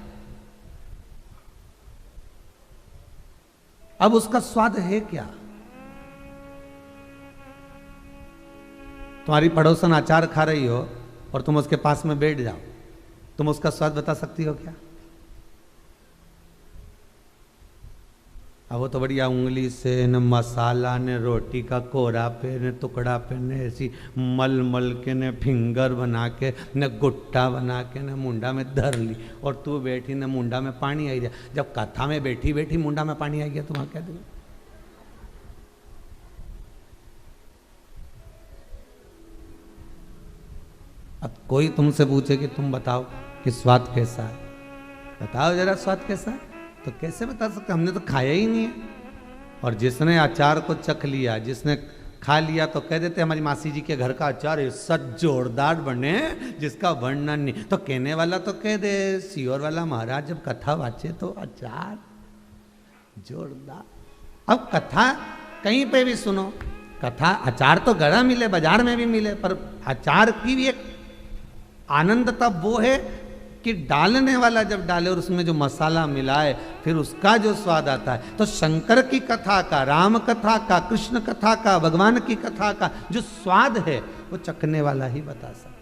अब उसका स्वाद है क्या? तुम्हारी पड़ोसन अचार खा रही हो और तुम उसके पास में बैठ जाओ, तुम उसका स्वाद बता सकती हो क्या? अब वो तो बढ़िया उंगली से न मसाला ने रोटी का कोरा पे न टुकड़ा पे न ऐसी मल मल के न फिंगर बना के न गुट्टा बना के न मुंडा में धर ली, और तू बैठी न मुंडा में पानी आई जाए। जब कथा में बैठी बैठी मुंडा में पानी आई गया तो वहां क्या देगा? अब कोई तुमसे पूछे कि तुम बताओ कि स्वाद कैसा है, बताओ जरा स्वाद कैसा है, तो कैसे बता सकते? हमने तो खाया ही नहीं है। और जिसने अचार को चख लिया, जिसने खा लिया, तो कह देते हमारी मासी जी के घर का अचार ऐसा जोरदार बने जिसका वर्णन नहीं। तो कहने वाला तो कह दे, सियोर वाला महाराज जब कथा वाचे तो अचार जोरदार। अब कथा कहीं पे भी सुनो, कथा अचार तो गड़ा मिले, बाजार में भी मिले, पर अचार की भी एक आनंद तब वो है कि डालने वाला जब डाले और उसमें जो मसाला मिलाए, फिर उसका जो स्वाद आता है। तो शंकर की कथा का, राम कथा का, कृष्ण कथा का, भगवान की कथा का जो स्वाद है वो चखने वाला ही बता सकता।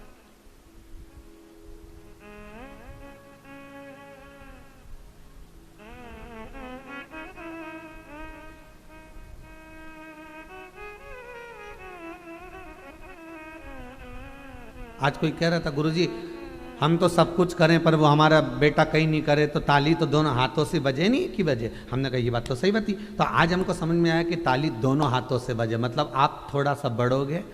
आज कोई कह रहा था गुरुजी हम तो सब कुछ करें पर वो हमारा बेटा कहीं नहीं करे, तो ताली तो दोनों हाथों से बजे नहीं कि बजे। हमने कहा ये बात तो सही बात थी। तो आज हमको समझ में आया कि ताली दोनों हाथों से बजे, मतलब आप थोड़ा सा बढ़ोगे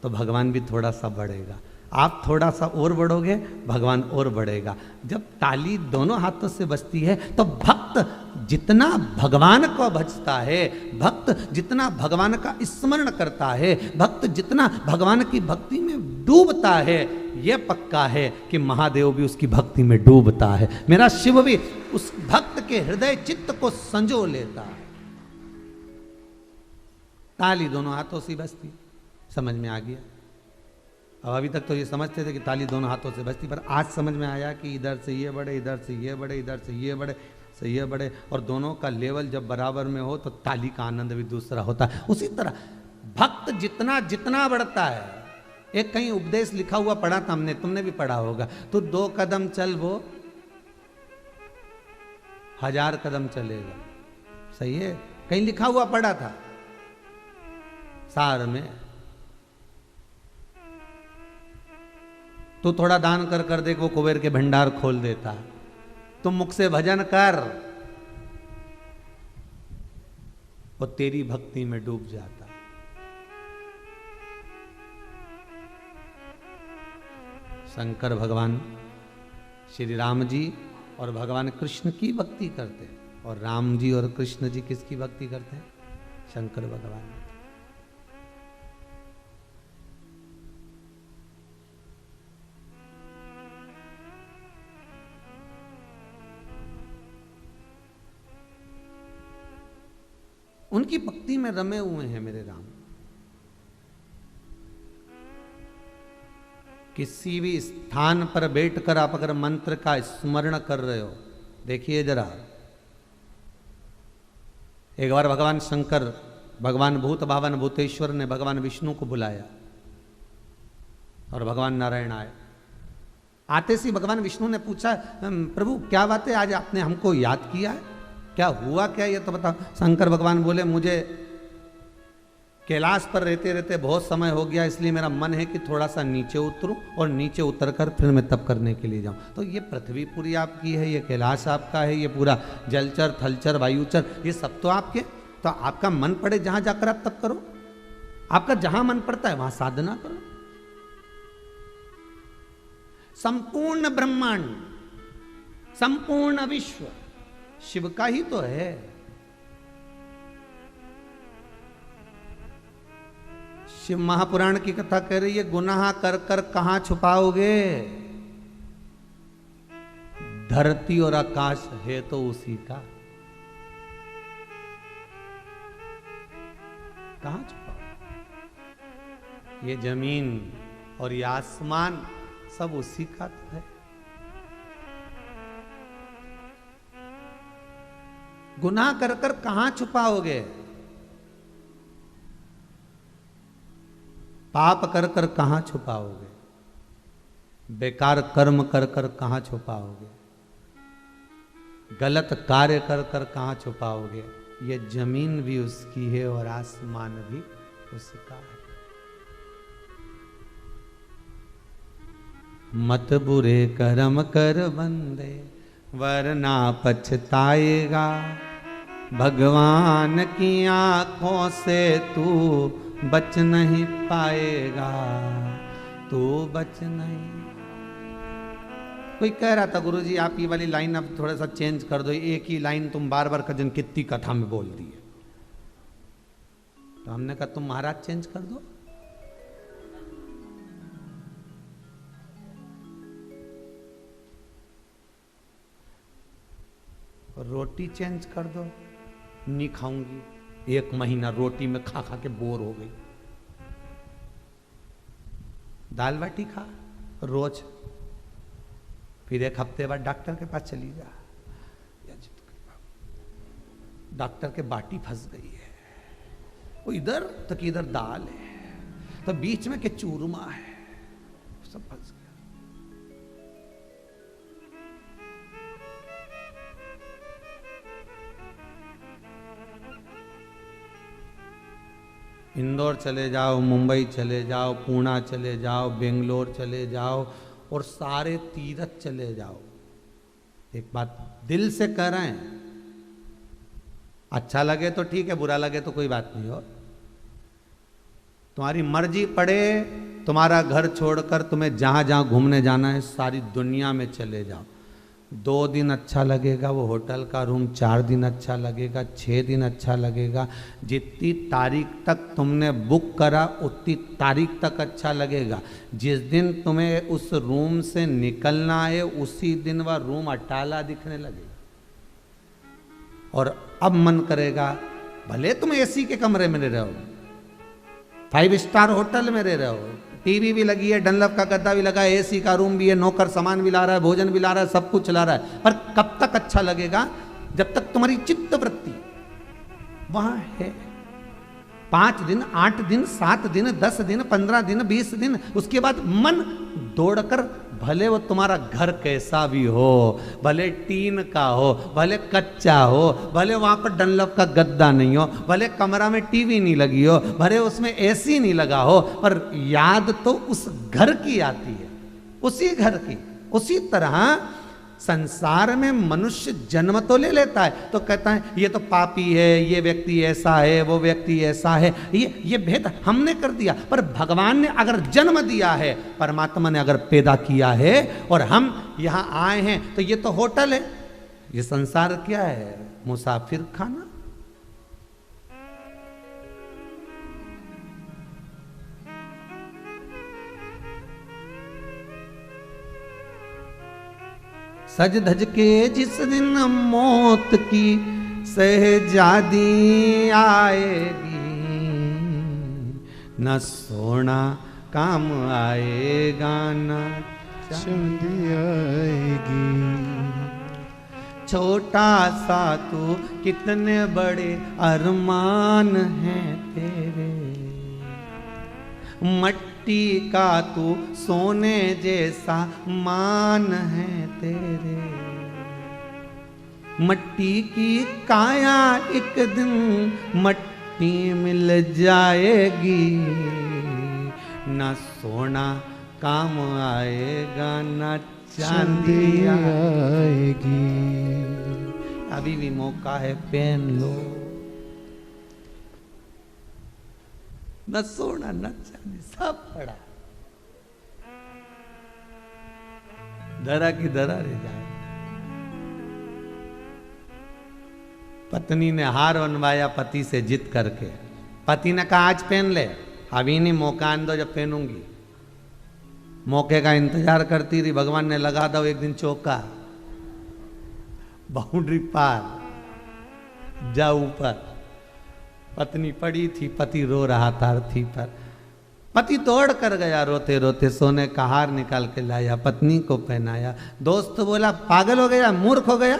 तो भगवान भी थोड़ा सा बढ़ेगा, आप थोड़ा सा और बढ़ोगे भगवान और बढ़ेगा। जब ताली दोनों हाथों से बजती है तो भक्त जितना भगवान को भजता है, भक्त जितना भगवान का स्मरण करता है, भक्त जितना भगवान की भक्ति में डूबता है, यह पक्का है कि महादेव भी उसकी भक्ति में डूबता है, मेरा शिव भी उस भक्त के हृदय चित्त को संजो लेता है। ताली दोनों हाथों से बजती, समझ में आ गया? अब अभी तक तो ये समझते थे कि ताली दोनों हाथों से बजती, पर आज समझ में आया कि इधर से ये बढ़े, इधर से ये बढ़े, इधर से ये बढ़े, से ये बढ़े, और दोनों का लेवल जब बराबर में हो तो ताली का आनंद भी दूसरा होता है। उसी तरह भक्त जितना जितना बढ़ता है, एक कहीं उपदेश लिखा हुआ पढ़ा था हमने, तुमने भी पढ़ा होगा, तो 2 कदम चल वो 1000 कदम चलेगा। सही है, कहीं लिखा हुआ पढ़ा था सार में। तू थोड़ा दान कर कर देख, वो कुबेर के भंडार खोल देता है। तुम मुख से भजन कर, वो तेरी भक्ति में डूब जाता। शंकर भगवान श्री राम जी और भगवान कृष्ण की भक्ति करते हैं, और राम जी और कृष्ण जी किसकी भक्ति करते हैं? शंकर भगवान। उनकी भक्ति में रमे हुए हैं मेरे राम। किसी भी स्थान पर बैठकर आप अगर मंत्र का स्मरण कर रहे हो, देखिए जरा, एक बार भगवान शंकर, भगवान भूत भावन भूतेश्वर ने भगवान विष्णु को बुलाया और भगवान नारायण आए। आते सी भगवान विष्णु ने पूछा, प्रभु क्या बात है, आज आपने हमको याद किया है, क्या हुआ क्या ये तो बताओ। शंकर भगवान बोले, मुझे कैलाश पर रहते रहते बहुत समय हो गया, इसलिए मेरा मन है कि थोड़ा सा नीचे उतरूं और नीचे उतरकर फिर मैं तप करने के लिए जाऊं। तो ये पृथ्वी पूरी आपकी है, ये कैलाश आपका है, ये पूरा जलचर थलचर वायुचर ये सब तो आपके। तो आपका मन पड़े जहां जाकर आप तप करो, आपका जहां मन पड़ता है वहां साधना करो। संपूर्ण ब्रह्मांड, संपूर्ण विश्व शिव का ही तो है। शिव महापुराण की कथा कह रही है, गुनाह कर कर कहां छुपाओगे, धरती और आकाश है तो उसी का, कहां छुपाओ। ये जमीन और ये आसमान सब उसी का तो है। गुनाह कर कर कहां छुपाओगे, पाप कर कर कहां छुपाओगे, बेकार कर्म कर कर कहां छुपाओगे, गलत कार्य कर कर कहां छुपाओगे। ये जमीन भी उसकी है और आसमान भी उसका है। मत बुरे कर्म कर बंदे वरना पछताएगा, भगवान की आंखों से तू बच नहीं पाएगा, तू बच नहीं। कोई कह रहा था, गुरुजी आप ये वाली लाइन अब थोड़ा सा चेंज कर दो, एक ही लाइन तुम बार बार कजन कितनी कथा में बोल दी है। तो हमने कहा तुम महाराज चेंज कर दो। रोटी चेंज कर दो, नहीं खाऊंगी, एक महीना रोटी में खा खा के बोर हो गई। दाल बाटी खा रोज, फिर एक हफ्ते बाद डॉक्टर के पास चली जा, डॉक्टर के बाटी फंस गई है, वो इधर तक इधर दाल है, तो बीच में के चूरमा है, सब फंस गया। इंदौर चले जाओ, मुंबई चले जाओ, पूना चले जाओ, बेंगलोर चले जाओ और सारे तीर्थ चले जाओ। एक बात दिल से कर रहे हैं, अच्छा लगे तो ठीक है, बुरा लगे तो कोई बात नहीं। और तुम्हारी मर्जी पड़े, तुम्हारा घर छोड़कर तुम्हें जहां जहां घूमने जाना है सारी दुनिया में चले जाओ। 2 दिन अच्छा लगेगा वो होटल का रूम, 4 दिन अच्छा लगेगा, 6 दिन अच्छा लगेगा, जितनी तारीख तक तुमने बुक करा उतनी तारीख तक अच्छा लगेगा। जिस दिन तुम्हें उस रूम से निकलना है उसी दिन वह रूम अटाला दिखने लगेगा और अब मन करेगा, भले तुम एसी के कमरे में रह रहे हो, 5 स्टार होटल में रह रहे हो, टीवी भी लगी है, डनलप का गद्दा भी लगा है, एसी का रूम भी है, नौकर सामान भी ला रहा है, भोजन भी ला रहा है, सब कुछ ला रहा है, पर कब तक अच्छा लगेगा? जब तक तुम्हारी चित्त वृत्ति वहां है। 5 दिन, 8 दिन, 7 दिन, 10 दिन, 15 दिन, 20 दिन, उसके बाद मन दौड़कर, भले वो तुम्हारा घर कैसा भी हो, भले टीन का हो, भले कच्चा हो, भले वहां पर डनलप का गद्दा नहीं हो, भले कमरा में टीवी नहीं लगी हो, भले उसमें एसी नहीं लगा हो, पर याद तो उस घर की आती है, उसी घर की। उसी तरह संसार में मनुष्य जन्म तो ले लेता है, तो कहता है ये तो पापी है, ये व्यक्ति ऐसा है, वो व्यक्ति ऐसा है, ये भेद हमने कर दिया। पर भगवान ने अगर जन्म दिया है, परमात्मा ने अगर पैदा किया है और हम यहां आए हैं, तो ये तो होटल है, ये संसार क्या है? मुसाफिर खाना। सज धज के जिस दिन मौत की शहजादी आएगी, न सोना काम आएगा न चांदी आएगी। छोटा सा तू कितने बड़े अरमान हैं तेरे, मट्टी का तू सोने जैसा मान है तेरे। मट्टी की काया एक दिन मट्टी मिल जाएगी, न सोना काम आएगा न चांदी आएगी। अभी भी मौका है, पहन लो। न सोना न चांदी सब पड़ा, धरा की धरा रह जाए। पत्नी ने हार बनवाया पति से जिद करके। पति ने कहा आज पहन ले, अभी नहीं, मौका आने दो जब पहनूंगी। मौके का इंतजार करती रही, भगवान ने लगा दो एक दिन चौका, बाउंड्री पार, जा ऊपर। पत्नी पड़ी थी, पति रो रहा था अर्थी पर। पति दौड़ कर गया रोते रोते, सोने का हार निकाल के लाया, पत्नी को पहनाया। दोस्त बोला पागल हो गया, मूर्ख हो गया,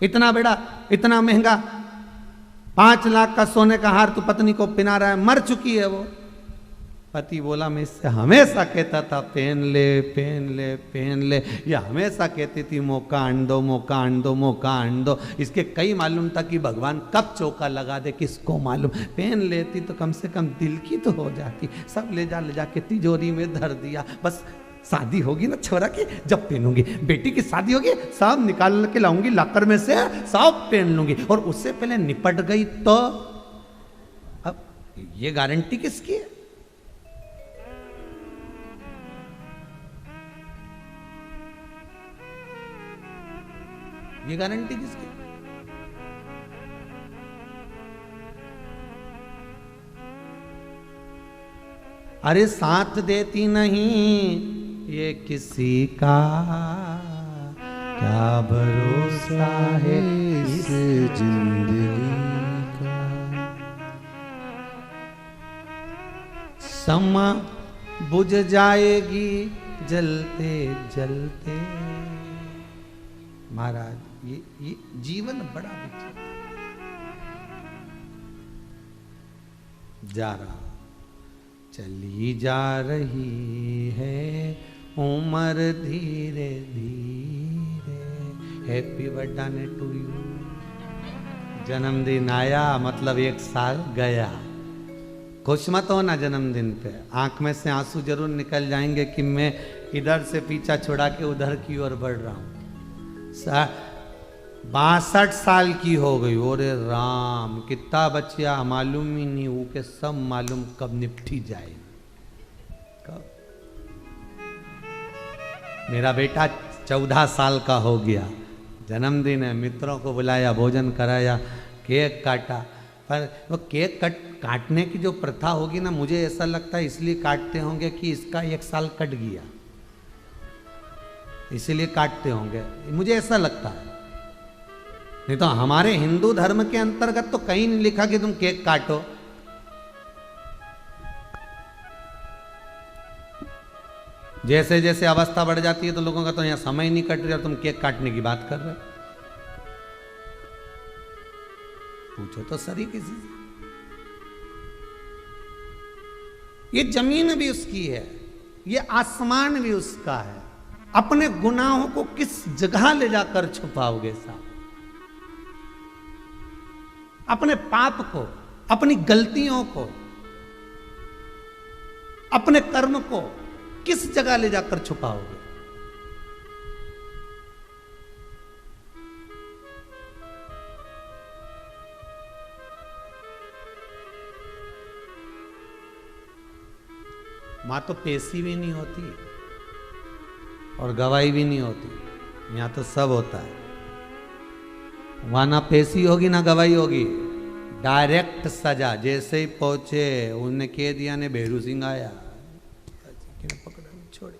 इतना बड़ा इतना महंगा 5 लाख का सोने का हार तू पत्नी को पहना रहा है, मर चुकी है वो। पति बोला मैं इससे हमेशा कहता था पहन ले पहन ले पहन ले, ये हमेशा कहती थी मौका आन दो मौका आन दो मौका आन दो। इसके कई मालूम था कि भगवान कब चौका लगा दे किसको मालूम। पहन लेती तो कम से कम दिल की तो हो जाती। सब ले जा के तिजोरी में धर दिया। बस शादी होगी ना छोरा की, जब पहनूंगी, बेटी की शादी होगी सब निकाल के लाऊंगी लाकर में से, सब पहन लूंगी। और उससे पहले निपट गई तो अब ये गारंटी किसकी है? ये गारंटी किसकी? अरे साथ देती नहीं ये किसी का, क्या भरोसा है इस जिंदगी का। समा बुझ जाएगी जलते जलते। महाराज ये जीवन बड़ा विचित्र जा रहा, चली जा रही है उम्र धीरे धीरे। Happy birthday to you. जन्मदिन आया मतलब 1 साल गया। खुश मत हो ना जन्मदिन पे, आंख में से आंसू जरूर निकल जाएंगे कि मैं इधर से पीछा छुड़ा के उधर की ओर बढ़ रहा हूं। 62 साल की हो गई। ओरे राम, कितना बचिया मालूम ही नहीं, वो के सब मालूम कब निपटी जाए। कब मेरा बेटा 14 साल का हो गया, जन्मदिन है, मित्रों को बुलाया, भोजन कराया, केक काटा। पर वो केक काटने की जो प्रथा होगी ना, मुझे ऐसा लगता है इसलिए काटते होंगे कि इसका 1 साल कट गया, इसीलिए काटते होंगे, मुझे ऐसा लगता है। नहीं तो हमारे हिंदू धर्म के अंतर्गत तो कहीं नहीं लिखा कि तुम केक काटो। जैसे जैसे अवस्था बढ़ जाती है तो लोगों का तो यहां समय नहीं कट रहा, तुम केक काटने की बात कर रहे हो। पूछो तो सही किसी से। ये जमीन भी उसकी है, ये आसमान भी उसका है। अपने गुनाहों को किस जगह ले जाकर छुपाओगे साहब? अपने पाप को, अपनी गलतियों को, अपने कर्म को किस जगह ले जाकर छुपाओगे? वहां तो पेशी भी नहीं होती और गवाही भी नहीं होती, यहां तो सब होता है। वहां ना पेशी होगी ना गवाही होगी, डायरेक्ट सजा। जैसे ही पहुंचे उन्हें कह दिया ने बेरू सिंह आया, पकड़ा छोड़े,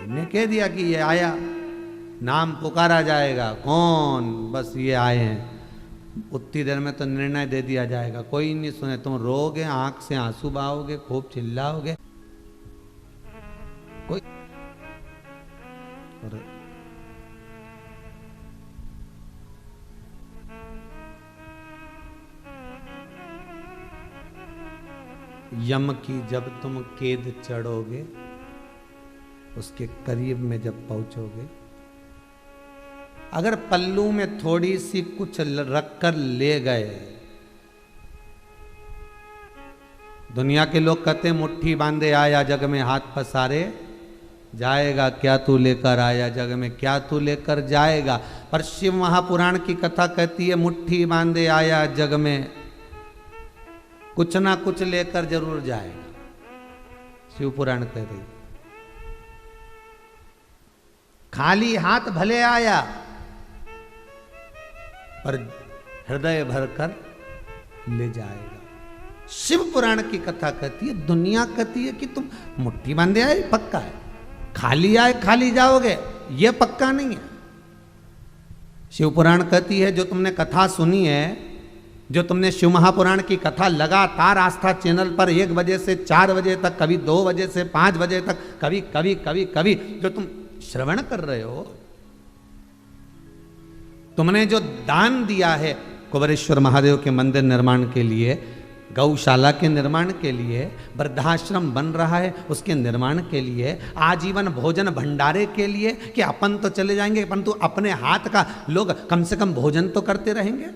ने कह दिया कि ये आया, नाम पुकारा जाएगा, कौन, बस ये आए हैं, उतनी देर में तो निर्णय दे दिया जाएगा। कोई नहीं सुने, तुम रोगे, आंख से आंसू बहाओगे, खूब चिल्लाओगे, कोई और यम की जब तुम केद चढ़ोगे, उसके करीब में जब पहुंचोगे, अगर पल्लू में थोड़ी सी कुछ रखकर ले गए, दुनिया के लोग कहते मुट्ठी बांधे आया जग में हाथ पसारे जाएगा, क्या तू लेकर आया जग में, क्या तू लेकर जाएगा। पर शिव महापुराण की कथा कहती है मुट्ठी बांधे आया जग में, कुछ ना कुछ लेकर जरूर जाएगा। शिव पुराण कह रही, खाली हाथ भले आया पर हृदय भरकर ले जाएगा। शिव पुराण की कथा कहती है, दुनिया कहती है कि तुम मुट्ठी बांधे आए पक्का है, खाली आए खाली जाओगे ये पक्का नहीं है। शिव पुराण कहती है जो तुमने कथा सुनी है, जो तुमने शिव महापुराण की कथा लगातार आस्था चैनल पर 1 बजे से 4 बजे तक, कभी 2 बजे से 5 बजे तक, कभी कभी कभी कभी जो तुम श्रवण कर रहे हो, तुमने जो दान दिया है कुबेरेश्वर महादेव के मंदिर निर्माण के लिए, गौशाला के निर्माण के लिए, वृद्धाश्रम बन रहा है उसके निर्माण के लिए, आजीवन भोजन भंडारे के लिए, कि अपन तो चले जाएंगे परंतु अपने हाथ का लोग कम से कम भोजन तो करते रहेंगे।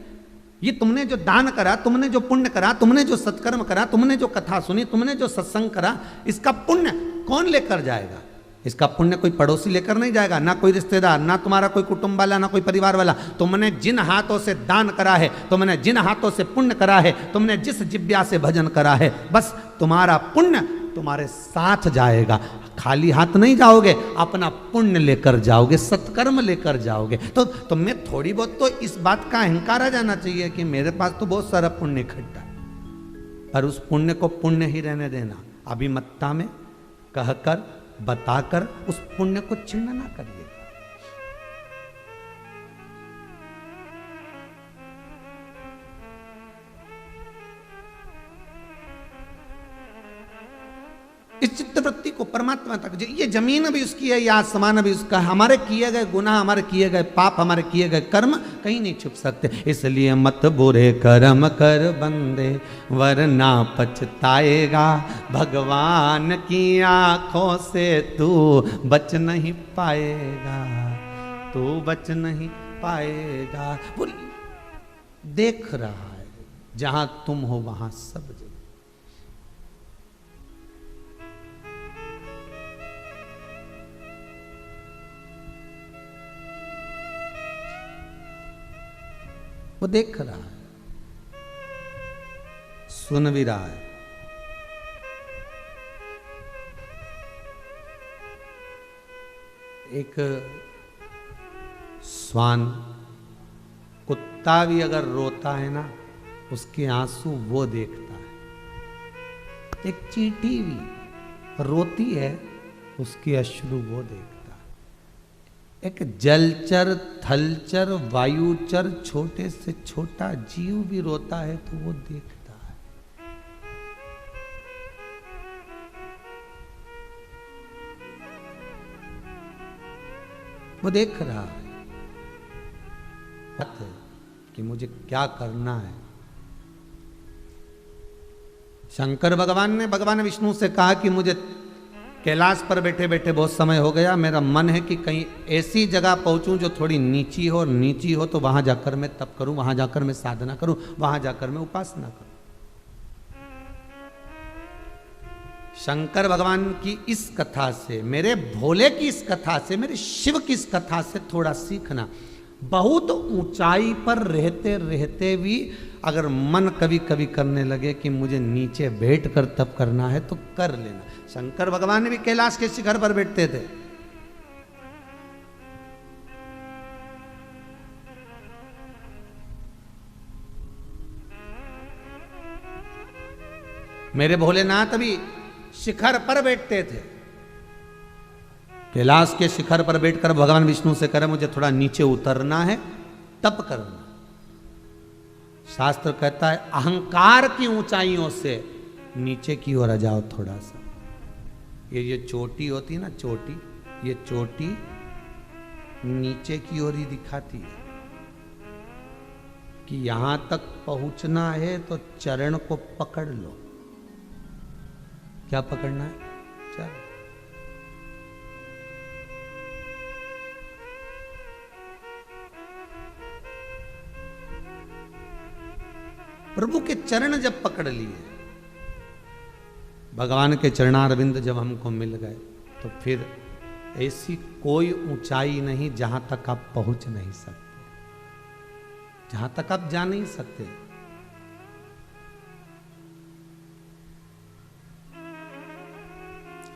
ये तुमने जो दान करा, तुमने जो पुण्य करा, तुमने जो सत्कर्म करा, तुमने जो कथा सुनी, तुमने जो सत्संग करा, इसका पुण्य कौन लेकर जाएगा? इसका पुण्य कोई पड़ोसी लेकर नहीं जाएगा, ना कोई रिश्तेदार, ना तुम्हारा कोई कुटुंब वाला, ना कोई परिवार वाला। तुमने जिन हाथों से दान करा है, तुमने जिन हाथों से पुण्य करा है, तुमने जिस जिब्या से भजन करा है, बस तुम्हारा पुण्य तुम्हारे साथ जाएगा। खाली हाथ नहीं जाओगे, अपना पुण्य लेकर जाओगे, सत्कर्म लेकर जाओगे। तो तुम्हें थोड़ी बहुत तो इस बात का अहंकार आ जाना चाहिए कि मेरे पास तो बहुत सारा पुण्य इकट्ठा है, पर उस पुण्य को पुण्य ही रहने देना। अभिमत्ता में कहकर बताकर उस पुण्य को छिन्न ना करिएगा। इस चित्तवृत्ति को परमात्मा तक, ये जमीन भी उसकी है, ये आसमान भी उसका है। हमारे किए गए गुनाह, हमारे किए गए पाप, हमारे किए गए कर्म कहीं नहीं छुप सकते। इसलिए मत बुरे कर्म कर बंदे वरना पछताएगा, भगवान की आंखों से तू बच नहीं पाएगा, तू बच नहीं पाएगा। वो देख रहा है, जहां तुम हो वहां सब जगह। वो देख रहा है, सुन भी रहा है। एक श्वान, कुत्ता भी अगर रोता है ना, उसके आंसू वो देखता है। एक चींटी भी रोती है, उसके अश्रु वो देखता है। एक जलचर, थलचर, वायुचर, छोटे से छोटा जीव भी रोता है तो वो देखता है। वो देख रहा है कि मुझे क्या करना है। शंकर भगवान ने भगवान विष्णु से कहा कि मुझे कैलाश पर बैठे बैठे बहुत समय हो गया, मेरा मन है कि कहीं ऐसी जगह पहुंचूं जो थोड़ी नीची हो, और नीची हो तो वहां जाकर मैं तप करूं, वहां जाकर मैं साधना करूं, वहां जाकर मैं उपासना करूं। शंकर भगवान की इस कथा से, मेरे भोले की इस कथा से, मेरे शिव की इस कथा से थोड़ा सीखना। बहुत ऊंचाई पर रहते रहते भी अगर मन कभी कभी करने लगे कि मुझे नीचे बैठ कर तप करना है तो कर लेना। शंकर भगवान भी कैलाश के शिखर पर बैठते थे। मेरे भोलेनाथ भी शिखर पर बैठते थे। कैलाश के शिखर पर बैठकर भगवान विष्णु से करे मुझे थोड़ा नीचे उतरना है, तप करना। शास्त्र कहता है अहंकार की ऊंचाइयों से नीचे की ओर आ जाओ थोड़ा सा। ये चोटी होती है ना, चोटी, ये चोटी नीचे की ओर ही दिखाती है कि यहां तक पहुंचना है तो चरण को पकड़ लो। क्या पकड़ना है? चरण। प्रभु के चरण जब पकड़ लिए, भगवान के चरणारविंद जब हमको मिल गए, तो फिर ऐसी कोई ऊंचाई नहीं जहां तक आप पहुंच नहीं सकते, जहां तक आप जा नहीं सकते।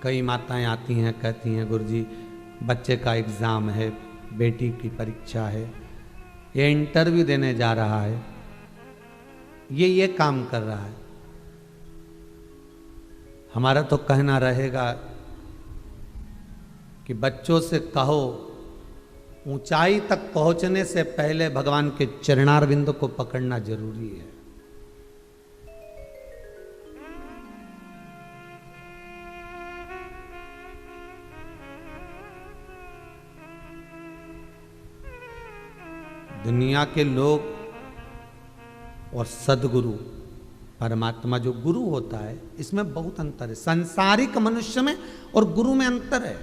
कई माताएं आती हैं, कहती हैं गुरुजी बच्चे का एग्जाम है, बेटी की परीक्षा है, ये इंटरव्यू देने जा रहा है, ये काम कर रहा है। हमारा तो कहना रहेगा कि बच्चों से कहो ऊंचाई तक पहुंचने से पहले भगवान के चरणारविंद को पकड़ना जरूरी है। दुनिया के लोग और सदगुरु, परमात्मा जो गुरु होता है, इसमें बहुत अंतर है। सांसारिक मनुष्य में और गुरु में अंतर है।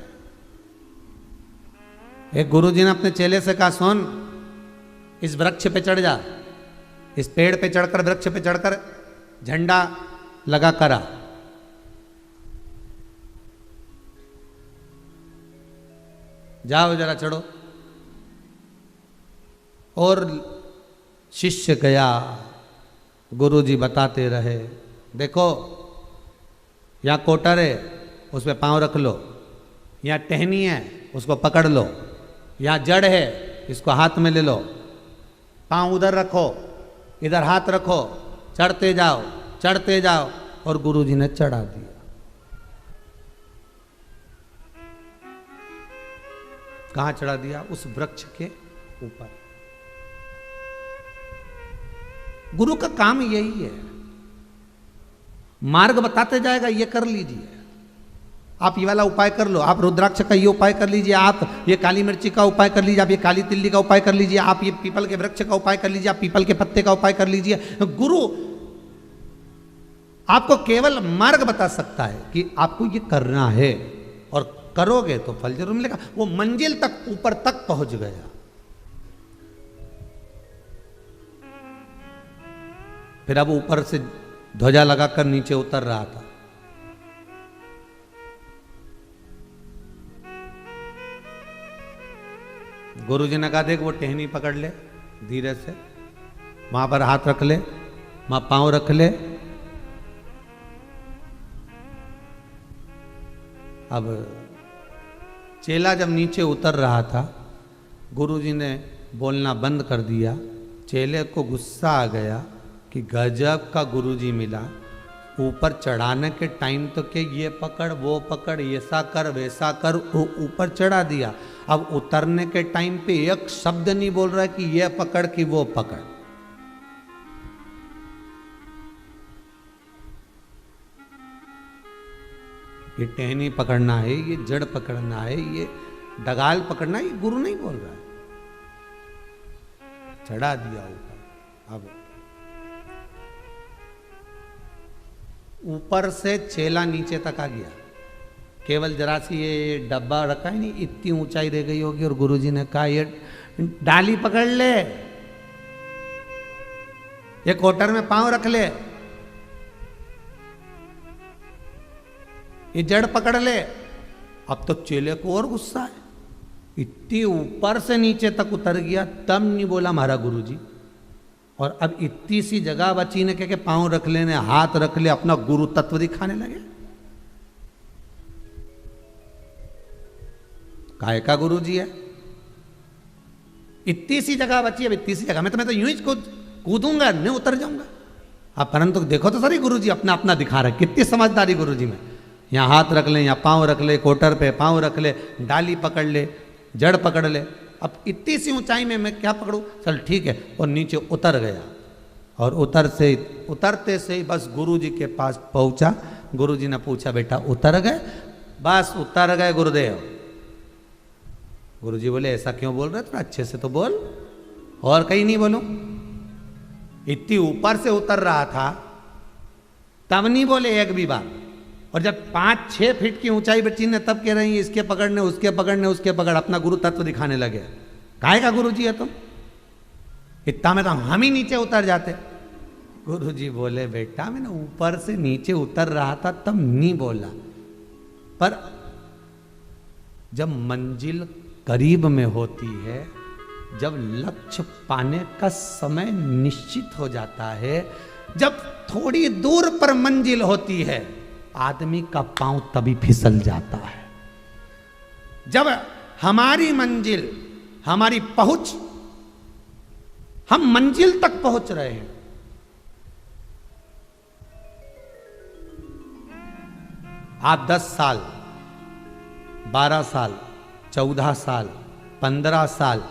एक गुरु जी ने अपने चेले से कहा, सुन, इस वृक्ष पे चढ़ जा, इस पेड़ पे चढ़कर, वृक्ष पे चढ़कर झंडा लगा करा। जाओ जरा चढ़ो। और शिष्य गया, गुरुजी बताते रहे, देखो यहाँ कोटर है, उस पर पांव रख लो, यहाँ टहनी है, उसको पकड़ लो, यहाँ जड़ है, इसको हाथ में ले लो, पांव उधर रखो, इधर हाथ रखो, चढ़ते जाओ, चढ़ते जाओ। और गुरुजी ने चढ़ा दिया। कहाँ चढ़ा दिया? उस वृक्ष के ऊपर। गुरु का काम यही है, मार्ग बताते जाएगा, ये कर लीजिए, आप ये वाला उपाय कर लो, आप रुद्राक्ष का ये उपाय कर लीजिए, आप ये काली मिर्ची का उपाय कर लीजिए, आप ये काली तिल्ली का उपाय कर लीजिए, आप ये पीपल के वृक्ष का उपाय कर लीजिए, आप पीपल के पत्ते का उपाय कर लीजिए। गुरु आपको केवल मार्ग बता सकता है कि आपको ये करना है, और करोगे तो फल जरूर मिलेगा। वो मंजिल तक, ऊपर तक पहुंच गया। फिर अब ऊपर से ध्वजा लगाकर नीचे उतर रहा था। गुरुजी ने कहा, देख वो टहनी पकड़ ले, धीरे से वहां पर हाथ रख ले, वहां पांव रख ले। अब चेला जब नीचे उतर रहा था, गुरुजी ने बोलना बंद कर दिया। चेले को गुस्सा आ गया कि गजब का गुरुजी मिला। ऊपर चढ़ाने के टाइम तो के ये पकड़, वो पकड़, ऐसा कर, वैसा कर, वो ऊपर चढ़ा दिया। अब उतरने के टाइम पे एक शब्द नहीं बोल रहा कि ये पकड़ कि वो पकड़। ये टहनी पकड़ना है, ये जड़ पकड़ना है, ये डगाल पकड़ना है, ये गुरु नहीं बोल रहा है। चढ़ा दिया ऊपर। अब ऊपर से चेला नीचे तक आ गया, केवल जरा सी ये डब्बा रखा है नहीं, इतनी ऊंचाई रह गई होगी। और गुरुजी ने कहा, ये डाली पकड़ ले, ये कोटर में पांव रख ले, ये जड़ पकड़ ले। अब तो चेले को और गुस्सा है, इतनी ऊपर से नीचे तक उतर गया, तब नहीं बोला हमारा गुरुजी। और अब इतनी सी जगह बची ने के पांव रख लेने, हाथ रख ले, अपना गुरु तत्व दिखाने लगे। काय का गुरुजी है? इतनी सी जगह बची, अब इतनी सी जगह में तो मैं तो यूं ही कूदूंगा, नहीं उतर जाऊंगा। अब परंतु देखो तो सही, गुरुजी अपना अपना दिखा रहे, कितनी समझदारी गुरुजी में। यहाँ हाथ रख ले, यहाँ पाँव रख ले, कोटर पे पाँव रख ले, डाली पकड़ ले, जड़ पकड़ ले। अब इतनी सी ऊंचाई में मैं क्या पकड़ूं? चल ठीक है। और नीचे उतर गया और उतरते से ही बस गुरुजी के पास पहुंचा। गुरुजी ने पूछा बेटा उतर गए? बस उतर गए गुरुदेव। गुरुजी बोले ऐसा क्यों बोल रहे? थोड़ा अच्छे से तो बोल। और कहीं नहीं बोलूं? इतनी ऊपर से उतर रहा था तब नहीं बोले एक भी बात। और जब 5-6 फीट की ऊंचाई बच्ची ने तब कह रही है इसके पकड़ने उसके पकड़ने उसके पकड़, अपना गुरु तत्व दिखाने लगे। काहे का गुरु जी है तुम? इतना में तो हम ही नीचे उतर जाते। गुरु जी बोले बेटा मैंने ऊपर से नीचे उतर रहा था तब नहीं बोला, पर जब मंजिल करीब में होती है, जब लक्ष्य पाने का समय निश्चित हो जाता है, जब थोड़ी दूर पर मंजिल होती है, आदमी का पांव तभी फिसल जाता है। जब हमारी मंजिल, हमारी पहुंच, हम मंजिल तक पहुंच रहे हैं, आप 10 साल, 12 साल, 14 साल, 15 साल,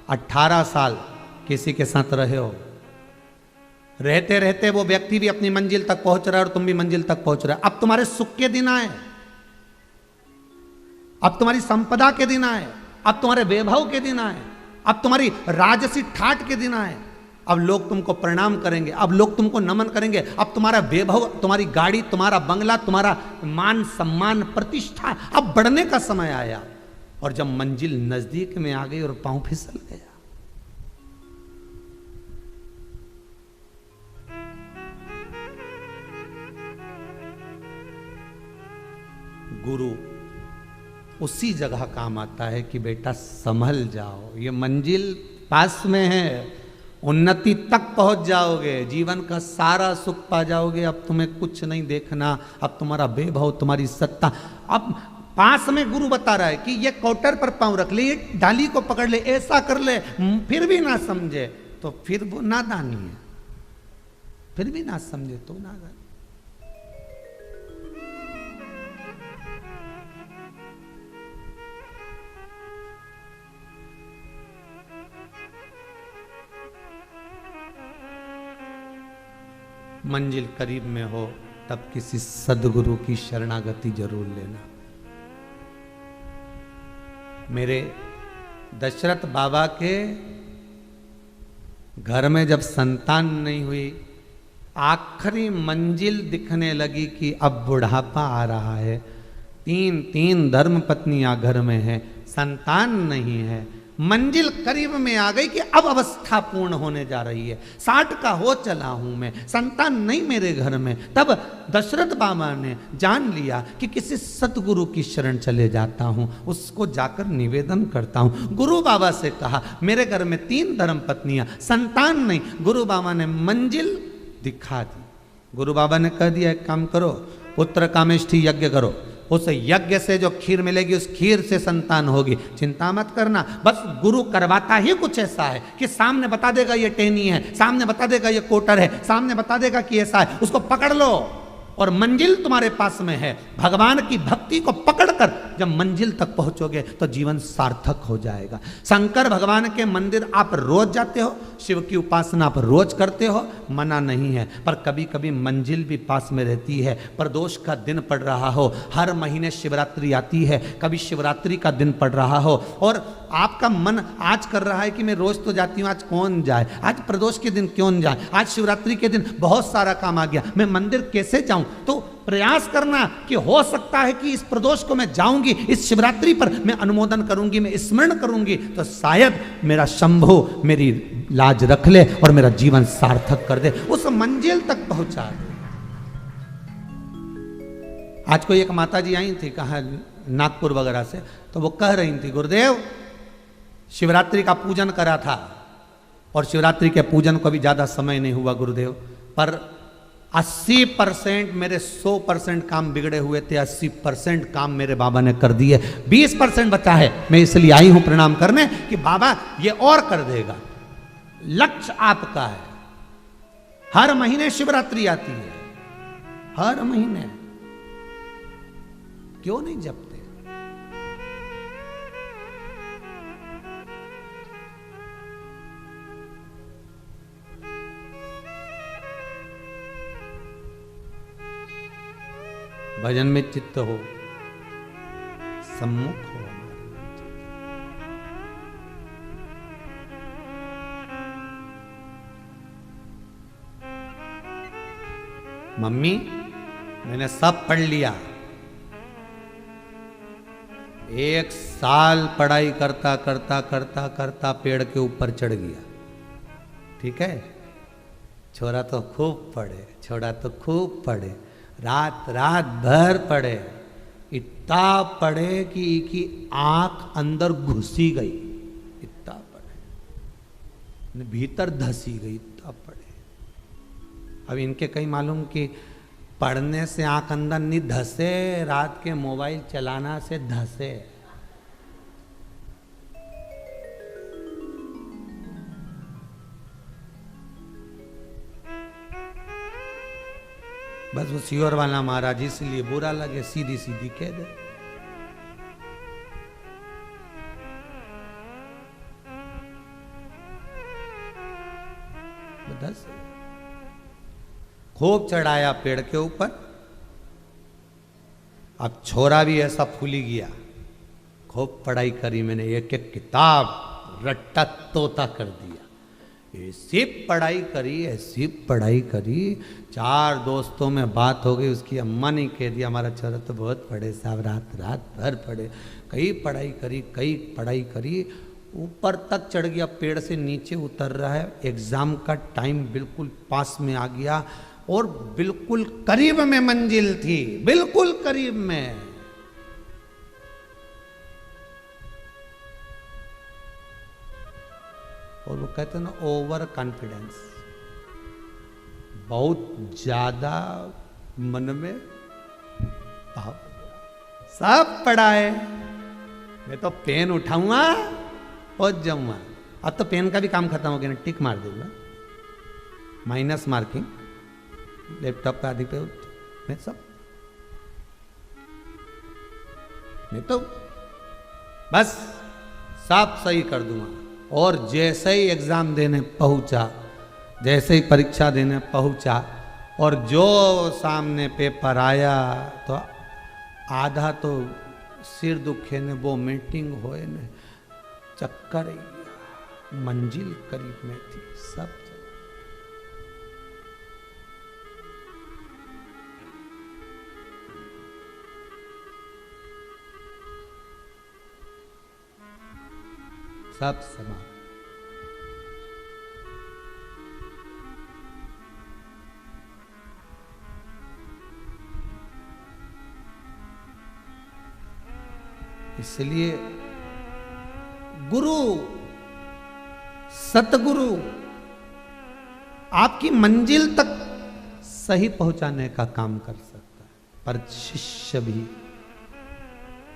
18 साल किसी के साथ रहे हो, रहते रहते वो व्यक्ति भी अपनी मंजिल तक पहुंच रहा है और तुम भी मंजिल तक पहुंच रहे हो। अब तुम्हारे सुख के दिन आए, अब तुम्हारी संपदा के दिन आए, अब तुम्हारे वैभव के दिन आए, अब तुम्हारी राजसी ठाट के दिन आए। अब लोग तुमको प्रणाम करेंगे, अब लोग तुमको नमन करेंगे, अब तुम्हारा वैभव, तुम्हारी गाड़ी, तुम्हारा बंगला, तुम्हारा मान सम्मान प्रतिष्ठा अब बढ़ने का समय आया। और जब मंजिल नजदीक में आ गई और पांव फिसल गया, गुरु उसी जगह काम आता है कि बेटा संभल जाओ, ये मंजिल पास में है, उन्नति तक पहुंच जाओगे, जीवन का सारा सुख पा जाओगे। अब तुम्हें कुछ नहीं देखना, अब तुम्हारा वैभव, तुम्हारी सत्ता, अब पास में गुरु बता रहा है कि ये कौटर पर पांव रख ले, ये डाली को पकड़ ले, ऐसा कर ले, फिर भी ना समझे तो फिर वो नादानी है, फिर भी ना समझे तो नादानी। मंजिल करीब में हो तब किसी सदगुरु की शरणागति जरूर लेना। मेरे दशरथ बाबा के घर में जब संतान नहीं हुई, आखिरी मंजिल दिखने लगी कि अब बुढ़ापा आ रहा है, 3 धर्म पत्नियां घर में हैं, संतान नहीं है, मंजिल करीब में आ गई कि अब अवस्था पूर्ण होने जा रही है, 60 का हो चला हूं मैं, संतान नहीं मेरे घर में। तब दशरथ बाबा ने जान लिया कि किसी सतगुरु की शरण चले जाता हूं, उसको जाकर निवेदन करता हूं। गुरु बाबा से कहा मेरे घर में 3 धर्म पत्नियां, संतान नहीं। गुरु बाबा ने मंजिल दिखा दी। गुरु बाबा ने कह दिया एक काम करो, पुत्र कामेष्ठी यज्ञ करो, उस यज्ञ से जो खीर मिलेगी उस खीर से संतान होगी, चिंता मत करना। बस गुरु करवाता ही कुछ ऐसा है कि सामने बता देगा ये टेनी है, सामने बता देगा ये कोटर है, सामने बता देगा कि ऐसा है, उसको पकड़ लो और मंजिल तुम्हारे पास में है। भगवान की भक्ति को पकड़कर जब मंजिल तक पहुंचोगे तो जीवन सार्थक हो जाएगा। शंकर भगवान के मंदिर आप रोज जाते हो, शिव की उपासना आप रोज करते हो, मना नहीं है, पर कभी कभी मंजिल भी पास में रहती है। प्रदोष का दिन पड़ रहा हो, हर महीने शिवरात्रि आती है, कभी शिवरात्रि का दिन पड़ रहा हो और आपका मन आज कर रहा है कि मैं रोज तो जाती हूँ, आज कौन जाए, आज प्रदोष के दिन क्यों जाए, आज शिवरात्रि के दिन बहुत सारा काम आ गया, मैं मंदिर कैसे जाऊं। तो प्रयास करना कि हो सकता है कि इस प्रदोष को मैं जाऊंगी, इस शिवरात्रि पर मैं अनुमोदन करूंगी, मैं स्मरण करूंगी, तो शायद मेरा शंभु मेरी लाज रख ले और मेरा जीवन सार्थक कर दे, उस मंजिल तक पहुंचा दे। आज कोई एक माता जी आई थी, कहा नागपुर वगैरह से, तो वो कह रही थी गुरुदेव शिवरात्रि का पूजन करा था और शिवरात्रि के पूजन को भी ज्यादा समय नहीं हुआ गुरुदेव, पर 80% मेरे 100% काम बिगड़े हुए थे, 80% काम मेरे बाबा ने कर दिए, 20% बचा है, मैं इसलिए आई हूं प्रणाम करने कि बाबा ये और कर देगा। लक्ष्य आपका है। हर महीने शिवरात्रि आती है, हर महीने क्यों नहीं जपते? भजन में चित्त हो, सम्मुख हो हमारे। मम्मी मैंने सब पढ़ लिया। 1 साल पढ़ाई करता करता करता करता पेड़ के ऊपर चढ़ गया। ठीक है, छोरा तो खूब पढ़े, छोरा तो खूब पढ़े, रात रात भर पढ़े, इतना पढ़े कि आंख अंदर घुसी गई, इतना पढ़े, भीतर धसी गई, इतना पढ़े। अब इनके कहीं मालूम कि पढ़ने से आंख अंदर नहीं धसे, रात के मोबाइल चलाना से धसे। बस वो सियोर वाला महाराज इसलिए बुरा लगे, सीधी सीधी कह दे। बस खूब चढ़ाया पेड़ के ऊपर। अब छोरा भी ऐसा फूली गया, खूब पढ़ाई करी मैंने, एक एक किताब रट्टा तोता कर दिया। ऐसी पढ़ाई करी, ऐसी पढ़ाई करी, 4 दोस्तों में बात हो गई। उसकी अम्मा ने कह दिया हमारा छोरा तो बहुत पढ़े साहब, रात रात भर पढ़े, कई पढ़ाई करी, कई पढ़ाई करी, ऊपर तक चढ़ गया, पेड़ से नीचे उतर रहा है। एग्जाम का टाइम बिल्कुल पास में आ गया और बिल्कुल करीब में मंजिल थी, बिल्कुल करीब में। और वो कहते हैं ना ओवर कॉन्फिडेंस, बहुत ज्यादा मन में भाव। सब पढ़ाए, मैं तो पेन उठाऊंगा पहुंच जाऊंगा। अब तो पेन का भी काम खत्म हो गया ना, टिक मार दूंगा, माइनस मार्किंग लैपटॉप पे आदि पे मैं सब, मैं तो बस सब सही कर दूंगा। और जैसे ही एग्जाम देने पहुंचा, जैसे ही परीक्षा देने पहुंचा और जो सामने पेपर आया तो आधा तो सिर दुखे ने, वो मीटिंग होए ने, चक्कर ही गया, मंजिल करीब में थी, सब सब समाप्त। इसलिए गुरु, सतगुरु आपकी मंजिल तक सही पहुंचाने का काम कर सकता है, पर शिष्य भी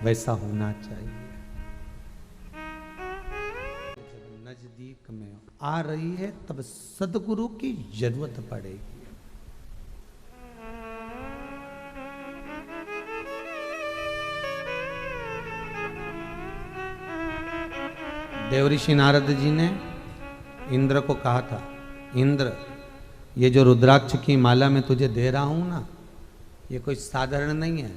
वैसा होना चाहिए। नजदीक में आ रही है तब सदगुरु की जरूरत पड़ेगी। देवऋषि नारद जी ने इंद्र को कहा था, इंद्र ये जो रुद्राक्ष की माला मैं तुझे दे रहा हूं ना, ये कोई साधारण नहीं है।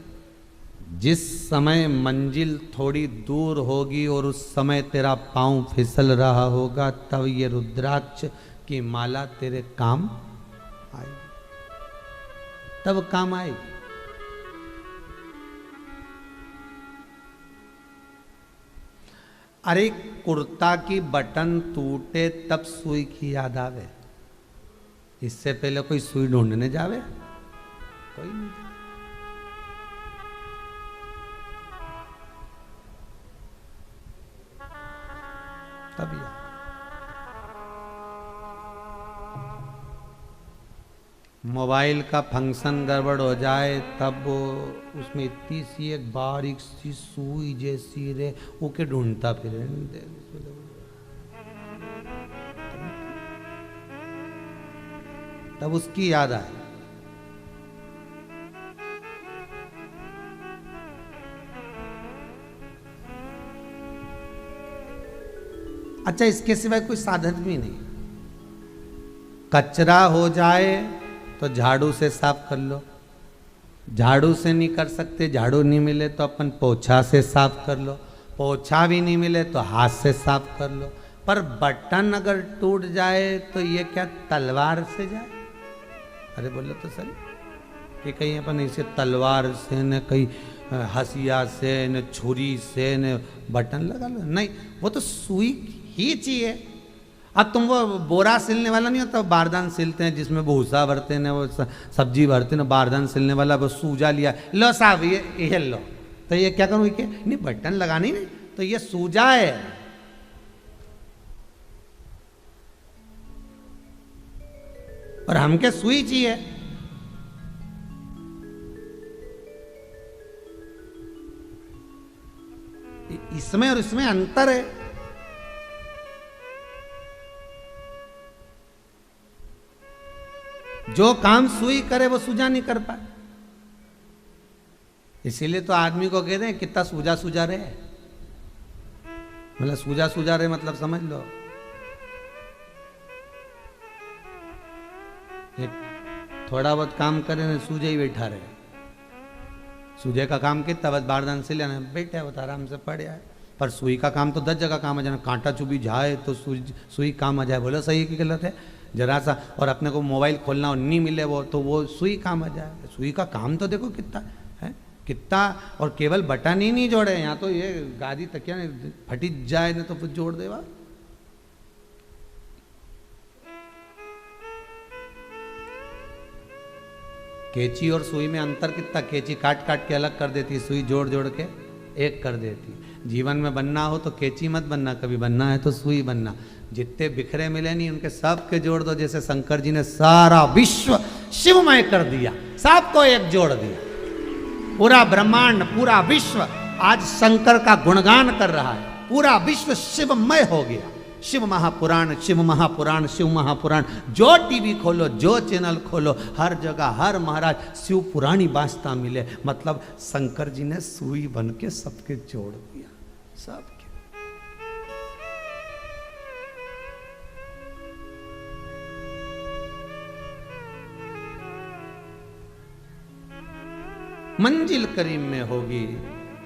जिस समय मंजिल थोड़ी दूर होगी और उस समय तेरा पांव फिसल रहा होगा, तब ये रुद्राक्ष की माला तेरे काम आएगी, तब काम आएगी। अरे कुर्ता की बटन टूटे तब सुई की याद आवे, इससे पहले कोई सुई ढूंढने जावे? कोई नहीं। तभी मोबाइल का फंक्शन गड़बड़ हो जाए तब उसमें इतनी सी एक बारीक सी सुई जैसी रे ओके ढूंढता फिरे, तब उसकी याद आए। अच्छा, इसके सिवाय कोई साधन भी नहीं। कचरा हो जाए तो झाड़ू से साफ कर लो, झाड़ू से नहीं कर सकते, झाड़ू नहीं मिले तो अपन पोछा से साफ कर लो, पोछा भी नहीं मिले तो हाथ से साफ कर लो। पर बटन अगर टूट जाए तो ये क्या तलवार से जाए? अरे बोलो तो सही कि कहीं अपन इसे तलवार से न कहीं हसिया से न छुरी से न बटन लगा लो, नहीं, वो तो सुई ही चाहिए। अब तुम वो बोरा सिलने वाला नहीं होता, बारदान सिलते हैं जिसमें भूसा भरते हैं, वो सब्जी भरते हैं, बारदान सिलने वाला वो सूजा लिया, लो साहब ये लो, तो ये क्या करूँ कि नहीं बटन लगानी नहीं, तो ये सूजा है। और हमके सुई चाहिए। इसमें और इसमें अंतर है। जो काम सुई करे वो सूजा नहीं कर पाए। इसीलिए तो आदमी को कहते हैं कितना सूजा सूजा रहे, मतलब सूजा सूजा रहे मतलब समझ लो थोड़ा बहुत काम करे ना सूजे ही बैठा रहे। सूजे का काम कितना, बस बारदान से लेना, बैठे वो तो आराम से पड़े आए। पर सुई का काम तो 10 जगह काम आ जाना, कांटा चुभी जाए तो सुई काम आ जाए। बोलो सही है कि गलत है? जरा सा और अपने को मोबाइल खोलना और नहीं मिले वो तो वो सुई काम आ जाए। सुई का काम तो देखो कितना है, कितना, और केवल बटन ही नहीं जोड़े, यहाँ तो ये गादी तकिया नहीं फटी जाए ना तो फिर जोड़ देवा। केची और सुई में अंतर कितना, केची काट काट के अलग कर देती है, सुई जोड़ जोड़ के एक कर देती है। जीवन में बनना हो तो केची मत बनना, कभी बनना है तो सुई बनना। जितने बिखरे मिले नहीं उनके सब के जोड़ दो, जैसे शंकर जी ने सारा विश्व शिवमय कर दिया, सबको एक जोड़ दिया। पूरा ब्रह्मांड पूरा विश्व आज शंकर का गुणगान कर रहा है, पूरा विश्व शिवमय हो गया। शिव महापुराण शिव महापुराण शिव महापुराण, जो टीवी खोलो जो चैनल खोलो हर जगह हर महाराज शिव पुराणी बाजता मिले। मतलब शंकर जी ने सुई बन के सबके जोड़ दिया, सबके। मंजिल करीम में होगी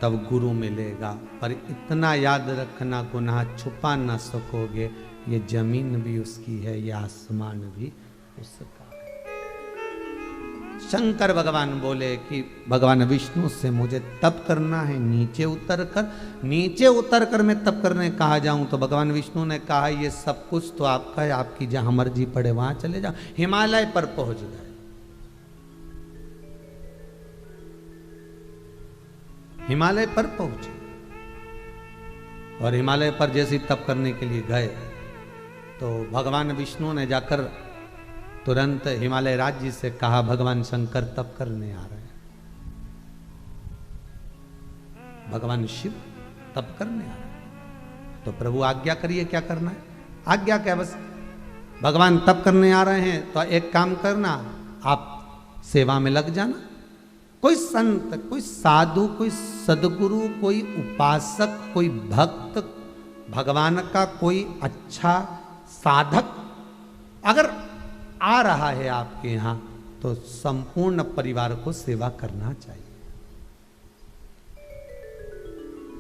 तब गुरु मिलेगा, पर इतना याद रखना गुनाह छुपा ना सकोगे। ये जमीन भी उसकी है, ये आसमान भी उसका है। शंकर भगवान बोले कि भगवान विष्णु से मुझे तप करना है नीचे उतर कर, नीचे उतर कर मैं तप करने कहा जाऊं तो भगवान विष्णु ने कहा ये सब कुछ तो आपका है, आपकी जहां मर्जी पड़े वहां चले जाओ। हिमालय पर पहुंच गए। हिमालय पर पहुंचे और हिमालय पर जैसे तप करने के लिए गए तो भगवान विष्णु ने जाकर तुरंत हिमालय राज्य से कहा भगवान शंकर तप करने आ रहे हैं। भगवान शिव तप करने आ रहे हैं, तो प्रभु आज्ञा करिए क्या करना है। आज्ञा क्या, बस भगवान तप करने आ रहे हैं तो एक काम करना, आप सेवा में लग जाना। कोई संत, कोई साधु, कोई सदगुरु, कोई उपासक, कोई भक्त, भगवान का कोई अच्छा साधक अगर आ रहा है आपके यहाँ तो संपूर्ण परिवार को सेवा करना चाहिए।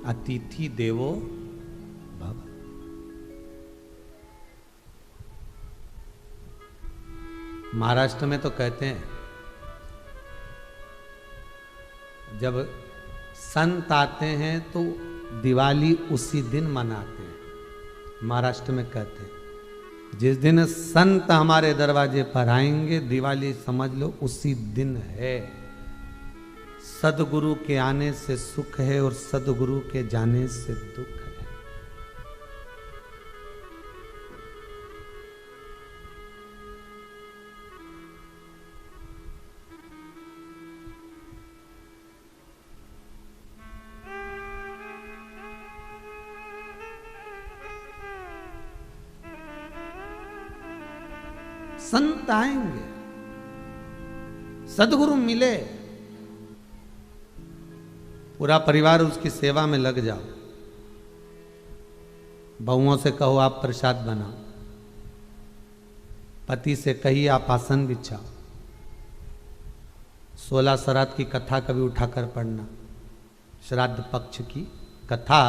अतिथि देवो भव। महाराष्ट्र में तो कहते हैं जब संत आते हैं तो दिवाली उसी दिन मनाते हैं। महाराष्ट्र में कहते हैं जिस दिन संत हमारे दरवाजे पर आएंगे दिवाली समझ लो उसी दिन है। सदगुरु के आने से सुख है और सदगुरु के जाने से दुख है। संत आएंगे, सदगुरु मिले, पूरा परिवार उसकी सेवा में लग जाओ। बहुओं से कहो आप प्रसाद बनाओ, पति से कहिए आप आसन बिछाओ। 16 श्राद्ध की कथा कभी उठाकर पढ़ना, श्राद्ध पक्ष की कथा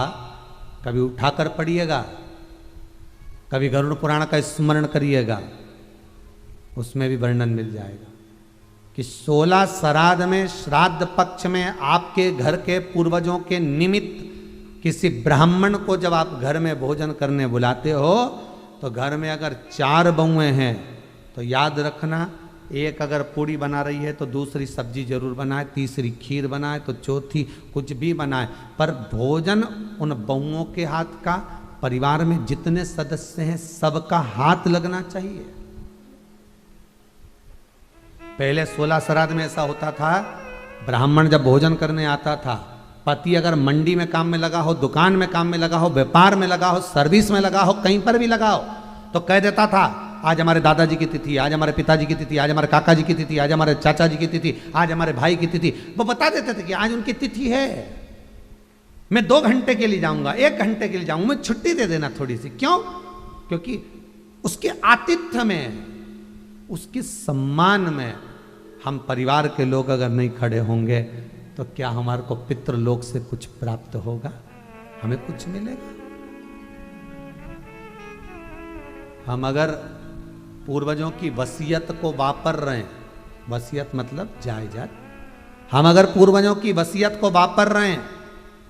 कभी उठाकर पढ़िएगा, कभी गरुड़ पुराण का स्मरण करिएगा, उसमें भी वर्णन मिल जाएगा कि 16 श्राद्ध में, श्राद्ध पक्ष में आपके घर के पूर्वजों के निमित्त किसी ब्राह्मण को जब आप घर में भोजन करने बुलाते हो तो घर में अगर 4 बहुएं हैं तो याद रखना, एक अगर पूड़ी बना रही है तो दूसरी सब्जी जरूर बनाए, तीसरी खीर बनाए तो चौथी कुछ भी बनाए, पर भोजन उन बहुओं के हाथ का, परिवार में जितने सदस्य हैं सबका हाथ लगना चाहिए। पहले 16 श्राद्ध में ऐसा होता था, ब्राह्मण जब भोजन करने आता था, पति अगर मंडी में काम में लगा हो, दुकान में काम में लगा हो, व्यापार में लगा हो, सर्विस में लगा हो, कहीं पर भी लगा हो, तो कह देता था आज हमारे दादाजी की तिथि, आज हमारे पिताजी की तिथि, आज हमारे काका जी की तिथि, आज हमारे चाचा जी की तिथि, आज हमारे भाई की तिथि। वो बता देते थे कि आज उनकी तिथि है, मैं 2 घंटे के लिए जाऊंगा, 1 घंटे के लिए जाऊंगा, मैं छुट्टी दे देना थोड़ी सी। क्यों? क्योंकि उसके आतिथ्य में, उसके सम्मान में हम परिवार के लोग अगर नहीं खड़े होंगे तो क्या हमारे को पितृलोक से कुछ प्राप्त होगा? हमें कुछ मिलेगा? हम अगर पूर्वजों की वसीयत को वापर रहे हैं, वसीयत मतलब जायदाद, हम अगर पूर्वजों की वसीयत को वापर रहे हैं,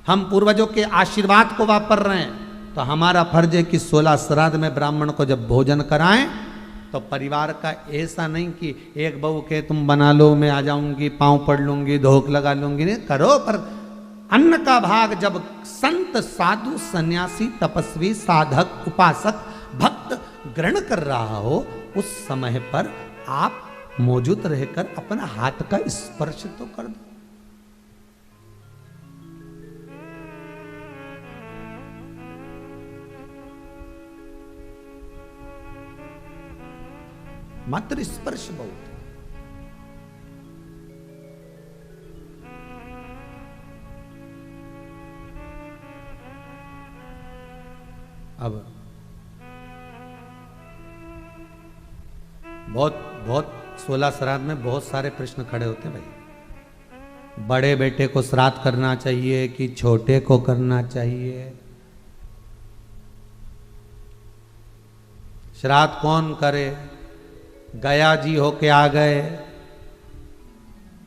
हम पूर्वजों के आशीर्वाद को वापर रहे हैं, तो हमारा फर्ज है कि 16 श्राद्ध में ब्राह्मण को जब भोजन कराएं तो परिवार का ऐसा नहीं कि एक बहू के तुम बना लो, मैं आ जाऊंगी, पांव पड़ लूंगी, धोख लगा लूंगी, नहीं करो, पर अन्न का भाग जब संत, साधु, सन्यासी, तपस्वी, साधक, उपासक, भक्त ग्रहण कर रहा हो, उस समय पर आप मौजूद रहकर अपना हाथ का स्पर्श तो कर दो। मात्र स्पर्श बहुत। अब बहुत 16 श्राद्ध में बहुत सारे प्रश्न खड़े होते हैं भाई। बड़े बेटे को श्राद्ध करना चाहिए कि छोटे को करना चाहिए? श्राद्ध कौन करे? गया जी होके आ गए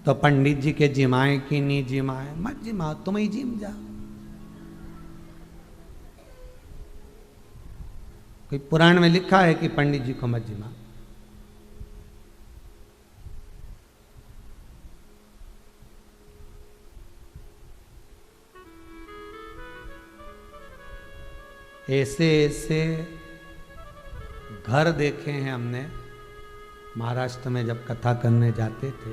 तो पंडित जी के जिमाए कि नहीं जिमाए? मत जिमाओ, तुम ही जिम जाओ। कोई पुराण में लिखा है कि पंडित जी को मत जिमाओ? ऐसे ऐसे घर देखे हैं हमने महाराष्ट्र में जब कथा करने जाते थे।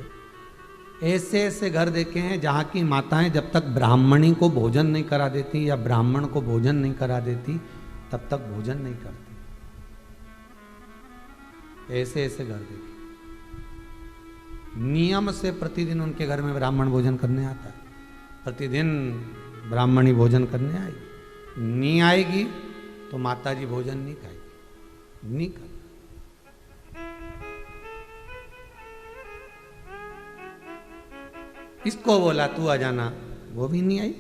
ऐसे ऐसे घर देखे हैं जहाँ की माताएं जब तक ब्राह्मणी को भोजन नहीं करा देती या ब्राह्मण को भोजन नहीं करा देती तब तक भोजन नहीं करती। ऐसे ऐसे घर देखे। नियम से प्रतिदिन उनके घर में ब्राह्मण भोजन करने आता है, प्रतिदिन ब्राह्मणी भोजन करने आएगी। नहीं आएगी तो माता जी भोजन नहीं खाएगी, नहीं कर। इसको बोला तू आ जाना, वो भी नहीं आई।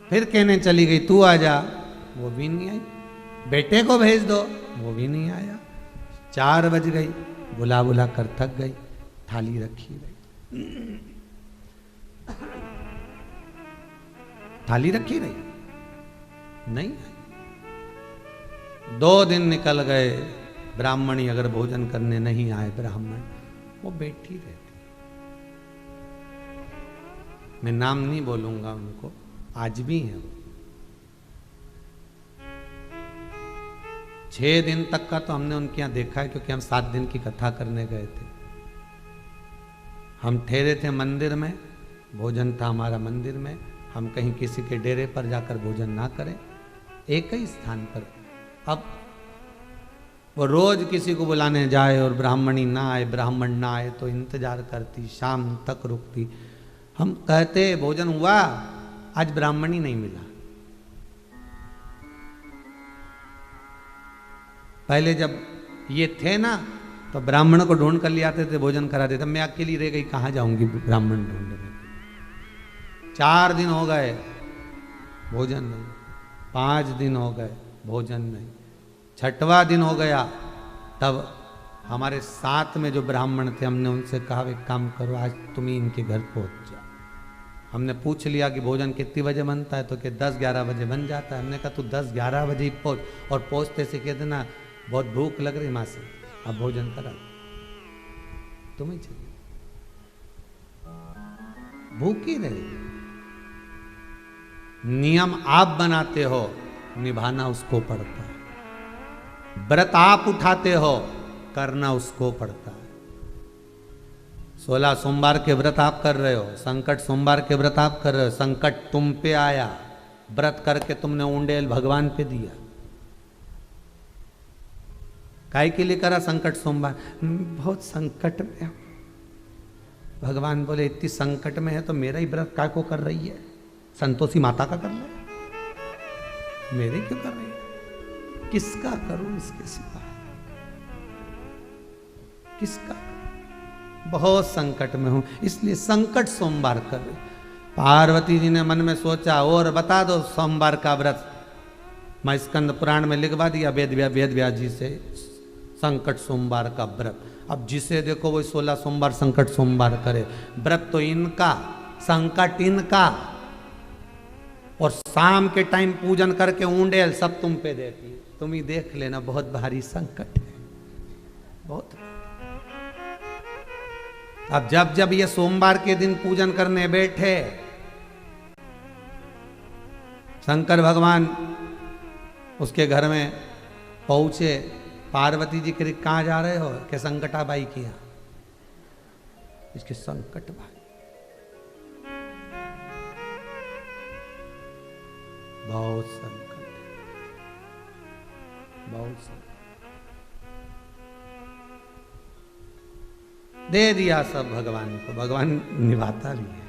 फिर कहने चली गई तू आ जा, वो भी नहीं आई। बेटे को भेज दो, वो भी नहीं आया। 4 बज गई, बुला बुला कर थक गई, थाली रखी रही, थाली रखी रही, नहीं आई। 2 दिन निकल गए, ब्राह्मणी अगर भोजन करने नहीं आए ब्राह्मण, वो बैठी रहती। मैं नाम नहीं बोलूंगा उनको, आज भी है वो। 6 दिन तक का तो हमने उनके यहाँ देखा है, क्योंकि हम 7 दिन की कथा करने गए थे। हम ठहरे थे मंदिर में, भोजन था हमारा मंदिर में। हम कहीं किसी के डेरे पर जाकर भोजन ना करें, एक ही स्थान पर। अब वो रोज किसी को बुलाने जाए और ब्राह्मणी ना आए, ब्राह्मण ना आए तो इंतजार करती, शाम तक रुकती। हम कहते भोजन हुआ, आज ब्राह्मणी नहीं मिला। पहले जब ये थे ना तो ब्राह्मण को ढूंढ कर ले आते थे, भोजन करा देते। मैं अकेली रह गई, कहाँ जाऊंगी ब्राह्मण ढूंढने। 4 दिन हो गए भोजन नहीं, 5 दिन हो गए भोजन नहीं, 6वां दिन हो गया। तब हमारे साथ में जो ब्राह्मण थे, हमने उनसे कहा एक काम करो, आज तुम ही इनके घर पहुंच जाओ। हमने पूछ लिया कि भोजन कितनी बजे बनता है, तो कि 10-11 बजे बन जाता है। हमने कहा तू 10-11 बजे ही पहुंच, और पहुंचते से कह देना बहुत भूख लग रही माँ से, अब भोजन करा, तुम ही चलिए, भूख ही रहे। नियम आप बनाते हो, निभाना उसको पड़ता है। व्रत आप उठाते हो, करना उसको पड़ता है। 16 सोमवार के व्रत आप कर रहे हो, संकट सोमवार के व्रत आप कर रहे हो, संकट तुम पे आया, व्रत करके तुमने उंडेल भगवान पे दिया। काय के लिए करा संकट सोमवार? बहुत संकट में हूं। भगवान बोले इतनी संकट में है तो मेरा ही व्रत काय को कर रही है? संतोषी माता का कर ले, मेरे क्यों कर रही है? किसका करूं इसके सिवा? किसका? बहुत संकट में हूं, इसलिए संकट सोमवार कर रही। पार्वती जी ने मन में सोचा और बता दो सोमवार का व्रत। मैं स्कंद पुराण में लिखवा दिया वेद व्यास जी से, संकट सोमवार का व्रत। अब जिसे देखो वो 16 सोमवार संकट सोमवार करे। व्रत तो इनका, संकट इनका, और शाम के टाइम पूजन करके ऊंडेल सब तुम पे देती है। तुम ही देख लेना, बहुत भारी संकट है, बहुत। अब जब ये सोमवार के दिन पूजन करने बैठे, शंकर भगवान उसके घर में पहुंचे। पार्वती जी के कहाँ जा रहे हो? के संकटाबाई किया, इसके संकट भाई, बहुत संकट, बहुत संकट। दे दिया सब भगवान को, भगवान निभाता भी है।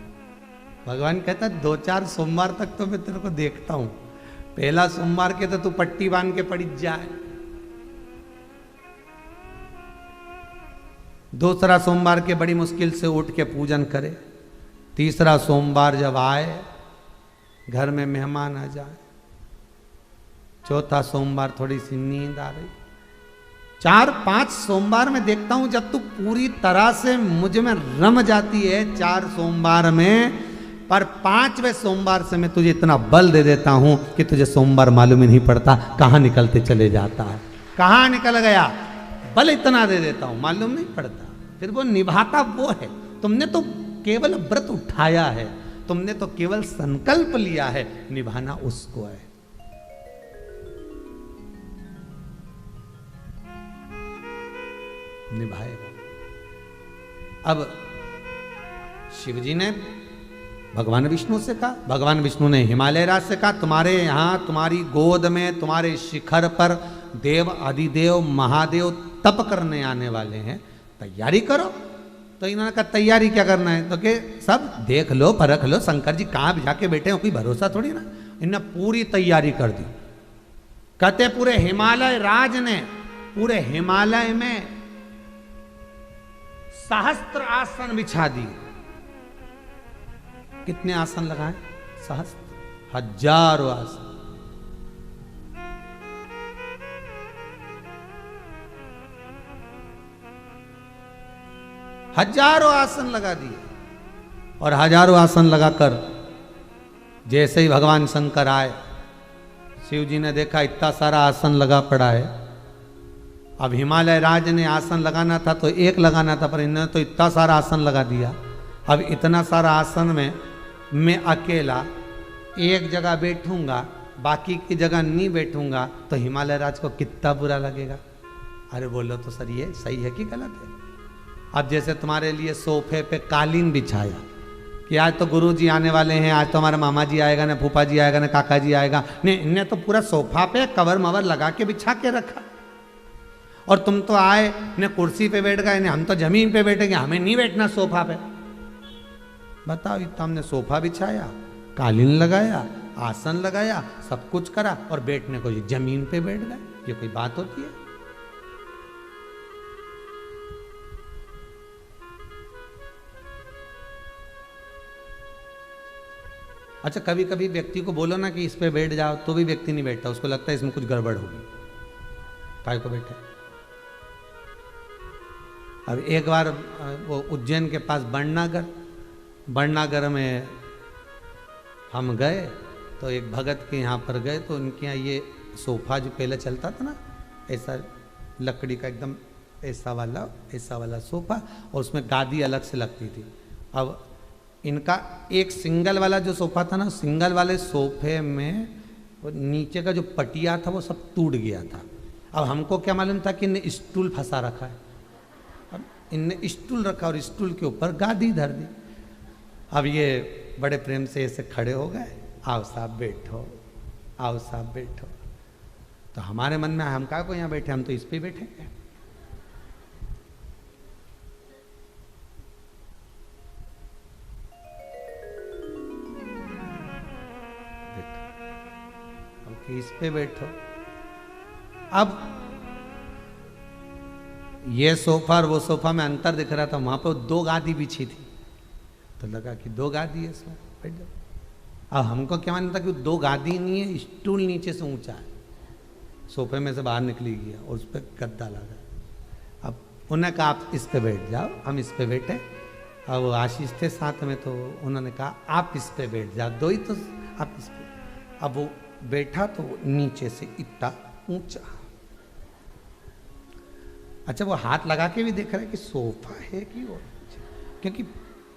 भगवान कहता 2-4 सोमवार तक तो मैं तेरे को देखता हूं, पहला सोमवार के तो तू पट्टी बांध के पड़ी जाए, दूसरा सोमवार के बड़ी मुश्किल से उठ के पूजन करे, तीसरा सोमवार जब आए घर में मेहमान आ जाए, चौथा सोमवार थोड़ी सी नींद आ रही, 4-5 सोमवार में देखता हूं जब तू पूरी तरह से मुझ में रम जाती है 4 सोमवार में, पर 5वें सोमवार से मैं तुझे इतना बल दे देता हूं कि तुझे सोमवार मालूम ही नहीं पड़ता कहां निकलते चले जाता है, कहां निकल गया, बल इतना दे देता हूं मालूम नहीं पड़ता। फिर वो निभाता वो है। तुमने तो केवल व्रत उठाया है, तुमने तो केवल संकल्प लिया है, निभाना उसको है। निभाएगा। अब शिव जी ने भगवान विष्णु से कहा, भगवान विष्णु ने हिमालय राज से कहा, तुम्हारे यहां तुम्हारी गोद में तुम्हारे शिखर पर देव अधिदेव महादेव तप करने आने वाले हैं, तैयारी करो। तो इन्होंने कहा तैयारी क्या करना है? तो कि सब देख लो परख लो, शंकर जी कहाँ भी जाके बैठे हो, कोई भरोसा थोड़ी ना। इन्होंने पूरी तैयारी कर दी। कहते पूरे हिमालय राज ने पूरे हिमालय में सहस्त्र आसन बिछा दिए। कितने आसन लगाए? सहस्त्र, हजारों आसन। हजारों आसन लगा दिए, और हजारों आसन लगाकर जैसे ही भगवान शंकर आए, शिव जी ने देखा इतना सारा आसन लगा पड़ा है। अब हिमालय राज ने आसन लगाना था तो एक लगाना था, पर इन्होंने तो इतना सारा आसन लगा दिया। अब इतना सारा आसन में मैं अकेला एक जगह बैठूंगा, बाकी की जगह नहीं बैठूंगा, तो हिमालय राज को कितना बुरा लगेगा। अरे बोलो तो सर, ये सही है कि गलत है? अब जैसे तुम्हारे लिए सोफे पे कालीन बिछाया कि आज तो गुरु जी आने वाले हैं, आज तो हमारा मामा जी आएगा, ना फूफा जी आएगा, ना काका जी आएगा, ने इन्हें तो पूरा सोफा पे कवर मवर लगा के बिछा के रखा, और तुम तो आए ने कुर्सी पे बैठ गए, हम तो जमीन पे बैठेंगे, हमें नहीं बैठना सोफा पे। बताओ, इतना हमने सोफा बिछाया, कालीन लगाया, आसन लगाया, सब कुछ करा, और बैठने को जमीन पे बैठ गए। ये कोई बात होती है? अच्छा, कभी कभी व्यक्ति को बोलो ना कि इस पे बैठ जाओ, तो भी व्यक्ति नहीं बैठता, उसको लगता है इसमें कुछ गड़बड़ होगी, काय को बैठे। अब एक बार वो उज्जैन के पास बड़नागर में हम गए, तो एक भगत के यहाँ पर गए, तो उनके यहाँ ये सोफा जो पहले चलता था ना, ऐसा लकड़ी का एकदम ऐसा वाला सोफा, और उसमें गादी अलग से लगती थी। अब इनका एक सिंगल वाला जो सोफा था ना, सिंगल वाले सोफे में वो नीचे का जो पटिया था वो सब टूट गया था। अब हमको क्या मालूम था कि इन्हें स्टूल फंसा रखा है। अब इनने स्टूल रखा और स्टूल के ऊपर गादी धर दी। अब ये बड़े प्रेम से ऐसे खड़े हो गए, आओ साहब बैठो, आओ साहब बैठो। तो हमारे मन में हम का को यहाँ बैठे, हम तो इस पे बैठेंगे। इस पे बैठो। अब ये सोफा और वो सोफा में अंतर दिख रहा था, वहां पे 2 गादी बिछी थी, तो लगा कि 2 गादी है, इसमें बैठ जाओ। अब हमको क्या मालूम था कि 2 गादी नहीं है, स्टूल नीचे से ऊंचा है, सोफे में से बाहर निकली गया और उस पर गद्दा लगा। अब उन्होंने कहा आप इस पे बैठ जाओ, हम इस पे बैठे। अब वो आशीष थे साथ में, तो उन्होंने कहा आप इस पे बैठ जाओ, 2 ही तो, आप इस पे। अब वो बैठा तो नीचे से इतना ऊंचा। अच्छा, वो हाथ लगा के भी देख रहा है कि सोफा है कि वो, क्योंकि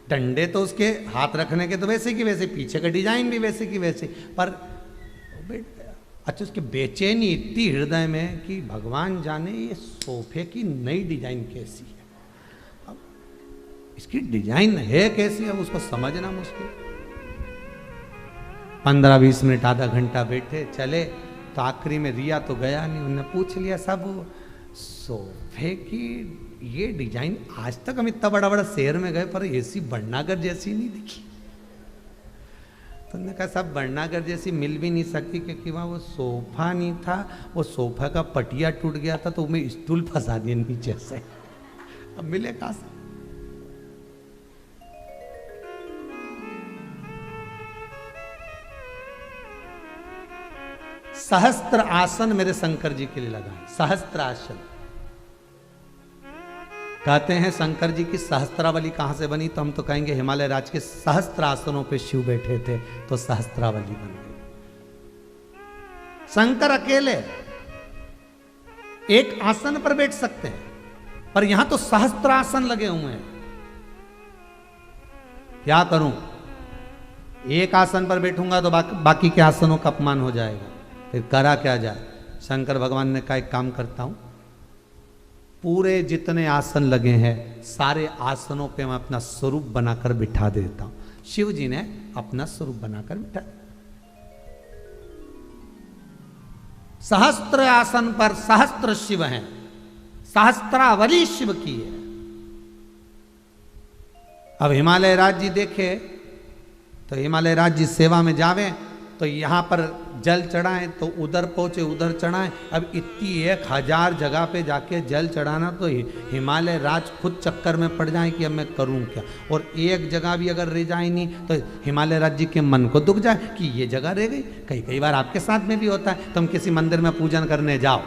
डंडे तो उसके हाथ रखने के तो वैसे की वैसे, पीछे का डिजाइन भी वैसे की वैसे, पर बैठ गया। अच्छा, उसके बेचैनी इतनी हृदय में कि भगवान जाने ये सोफे की नई डिजाइन कैसी है, अब इसकी डिजाइन है कैसी, अब उसको समझना मुश्किल। 15-20 मिनट, आधा घंटा बैठे चले, तो आखिरी में रिया तो गया नहीं, उन्होंने पूछ लिया सब सोफे की ये डिजाइन, आज तक हम इतना बड़ा बड़ा शहर में गए पर ऐसी बड़नागर जैसी नहीं दिखी। तो उन्होंने कहा सब बड़नागर जैसी मिल भी नहीं सकती, क्योंकि वहाँ वो सोफा नहीं था, वो सोफा का पटिया टूट गया था, तो मैं स्टूल फंसा दिया नीचे से, अब मिले कहाँ से। सहस्त्र आसन मेरे शंकर जी के लिए लगाए, सहस्त्र आसन। कहते हैं शंकर जी की सहस्त्रावली कहां से बनी, तो हम तो कहेंगे हिमालय राज के सहस्त्र आसनों पे शिव बैठे थे, तो सहस्त्रावली बन गई। शंकर अकेले एक आसन पर बैठ सकते हैं, पर यहां तो सहस्त्र आसन लगे हुए हैं। क्या करूं, एक आसन पर बैठूंगा तो बाकी के आसनों का अपमान हो जाएगा, फिर करा क्या जाए। शंकर भगवान ने कहा एक काम करता हूं, पूरे जितने आसन लगे हैं सारे आसनों पे मैं अपना स्वरूप बनाकर बिठा देता हूं। शिव जी ने अपना स्वरूप बनाकर बिठा, सहस्त्र आसन पर सहस्त्र शिव हैं, सहस्त्रावली शिव की है। अब हिमालय राज जी देखे, तो हिमालय राज जी सेवा में जावे, तो यहां पर जल चढ़ाएं, तो उधर पहुंचे उधर चढ़ाएं। अब इतनी 1000 जगह पे जाके जल चढ़ाना, तो हिमालय राज खुद चक्कर में पड़ जाए कि अब मैं करूं क्या। और एक जगह भी अगर रह जाए नहीं, तो हिमालय राज जी के मन को दुख जाए कि ये जगह रह गई। कई बार आपके साथ में भी होता है, तुम किसी मंदिर में पूजन करने जाओ,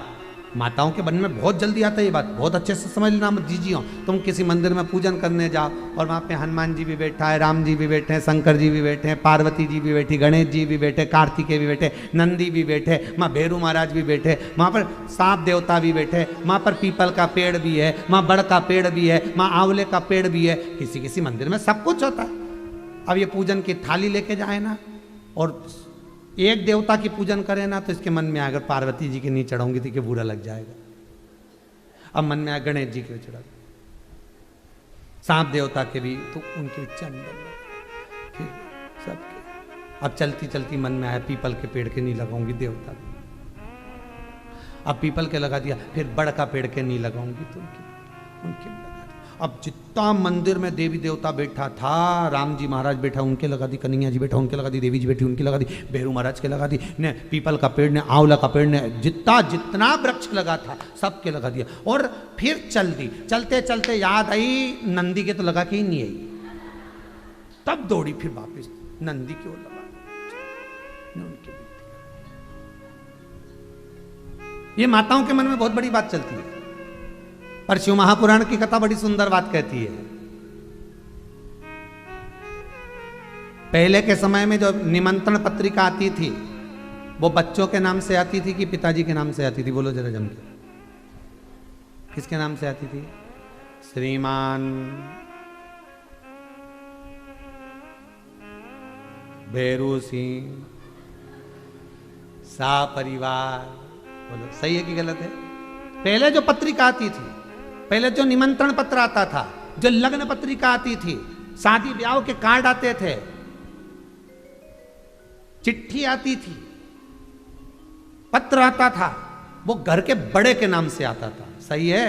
माताओं के मन में बहुत जल्दी आता है ये बात, बहुत अच्छे से समझ लेना, मत दीजिए। तुम किसी मंदिर में पूजन करने जाओ और वहाँ पे हनुमान जी भी बैठा है, राम जी भी बैठे हैं, शंकर जी भी बैठे हैं, पार्वती जी भी बैठी, गणेश जी भी बैठे, कार्तिकेय भी बैठे, नंदी भी बैठे, माँ भैरू महाराज भी बैठे, वहाँ पर सांप देवता भी बैठे, वहाँ पर पीपल का पेड़ भी है, वहाँ बड़ का पेड़ भी है, वहाँ आंवले का पेड़ भी है। किसी मंदिर में सब कुछ होता है। अब ये पूजन की थाली लेके जाए ना, और एक देवता की पूजन करे ना, तो इसके मन में अगर पार्वती जी के नहीं चढ़ाऊंगी तो बुरा लग जाएगा। अब मन में आ गणेश जी के चढ़ा, सांप देवता के भी, तो उनके चंदन, फिर सबके। अब चलती चलती मन में आया पीपल के पेड़ के नहीं लगाऊंगी देवता, अब पीपल के लगा दिया, फिर बड़ का पेड़ के नहीं लगाऊंगी तो उनके लगा दिया। अब जितना मंदिर में देवी देवता बैठा था, राम जी महाराज बैठा उनके लगा दी, कन्हैया जी बैठा उनके लगा दी, देवी जी बैठी उनकी लगा दी, भैरू महाराज के लगा दी, ने पीपल का पेड़ ने, आंवला का पेड़ ने, जितना वृक्ष लगा था सबके लगा दिया। और फिर चल दी, चलते चलते याद आई नंदी के तो लगा के ही नहीं आई, तब दौड़ी फिर वापिस नंदी की ओर लगा। उनकी विनती कर। ये माताओं के मन में बहुत बड़ी बात चलती है, पर शिव महापुराण की कथा बड़ी सुंदर बात कहती है। पहले के समय में जो निमंत्रण पत्रिका आती थी वो बच्चों के नाम से आती थी कि पिताजी के नाम से आती थी? बोलो जरा जम के, किसके नाम से आती थी? श्रीमान भैरू सिंह सा परिवार। बोलो सही है कि गलत है? पहले जो पत्रिका आती थी, पहले जो निमंत्रण पत्र आता था, जो लग्न पत्रिका आती थी, शादी ब्याह के कार्ड आते थे, चिट्ठी आती थी, पत्र आता था, वो घर के बड़े के नाम से आता था। सही है?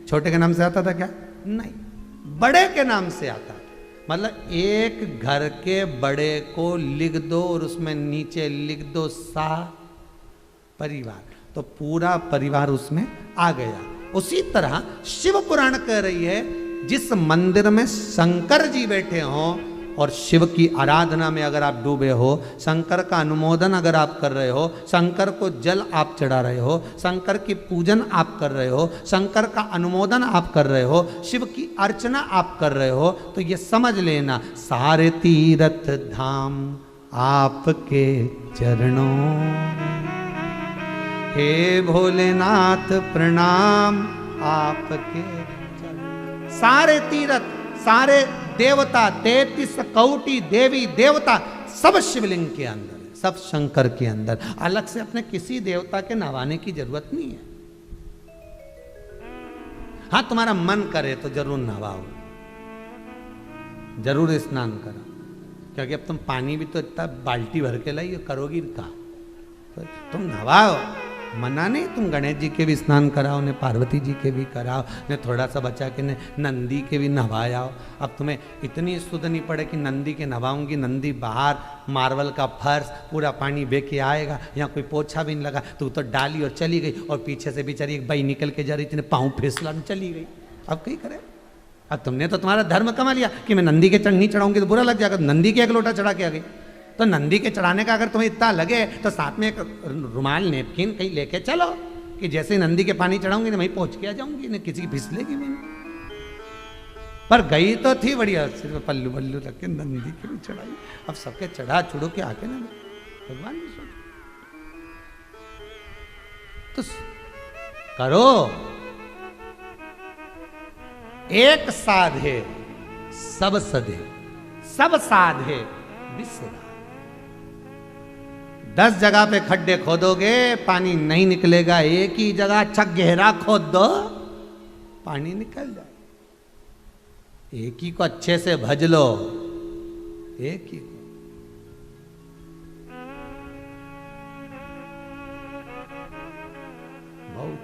छोटे के नाम से आता था क्या? नहीं, बड़े के नाम से आता था। मतलब एक घर के बड़े को लिख दो और उसमें नीचे लिख दो सा परिवार, तो पूरा परिवार उसमें आ गया। उसी तरह शिव पुराण कह रही है, जिस मंदिर में शंकर जी बैठे हों और शिव की आराधना में अगर आप डूबे हो, शंकर का अनुमोदन अगर आप कर रहे हो, शंकर को जल आप चढ़ा रहे हो, शंकर की पूजन आप कर रहे हो, शंकर का अनुमोदन आप कर रहे हो, शिव की अर्चना आप कर रहे हो, तो ये समझ लेना सारे तीर्थ धाम आपके चरणों। हे भोलेनाथ प्रणाम आपके चरणों। सारे तीर्थ, सारे देवता, 33 कौटी देवी देवता सब शिवलिंग के अंदर है, सब शंकर के अंदर। अलग से अपने किसी देवता के नहवाने की जरूरत नहीं है। हाँ, तुम्हारा मन करे तो जरूर नहवाओ, जरूर स्नान करो, क्योंकि अब तुम पानी भी तो इतना बाल्टी भर के लाई करोगी का, तो तुम नहवाओ। मना नहीं, तुम गणेश जी के भी स्नान कराओ, ने पार्वती जी के भी कराओ, ने थोड़ा सा बचा के ने नंदी के भी नहवाओ। अब तुम्हें इतनी सुध नहीं पड़े कि नंदी के नहवाऊंगी, नंदी बाहर मार्बल का फर्श पूरा पानी बह के आएगा, यहाँ कोई पोछा भी नहीं लगा, तो डाली और चली गई, और पीछे से बेचारी एक बाई निकल के जा रही थी, पाँव फिसला चली गई। अब कहीं करे? अब तुमने तो तुम्हारा धर्म कमा लिया कि मैं नंदी के नहीं चढ़ाऊंगी तो बुरा लग जाएगा, नंदी के एक लोटा चढ़ा के आ गई। तो नंदी के चढ़ाने का अगर तुम्हें इतना लगे तो साथ में एक रुमाल नेपकिन कहीं लेके चलो, कि जैसे नंदी के पानी चढ़ाऊंगी ना वहीं पहुंच के आ जाऊंगी, ना किसी की फिसलेगी भी नहीं। पर गई तो थी बढ़िया, सिर्फ पल्लू बल्लू रख के नंदी के भी चढ़ाई। अब सबके चढ़ा चुड़ो के आके ना भगवान ने सोचा तो करो। एक साधे सब सधे, सब साधे विसरा। 10 जगह पे खड्डे खोदोगे पानी नहीं निकलेगा, एक ही जगह अच्छा गहरा खोद दो पानी निकल जाए। एक ही को अच्छे से भज लो, एक ही को। बहुत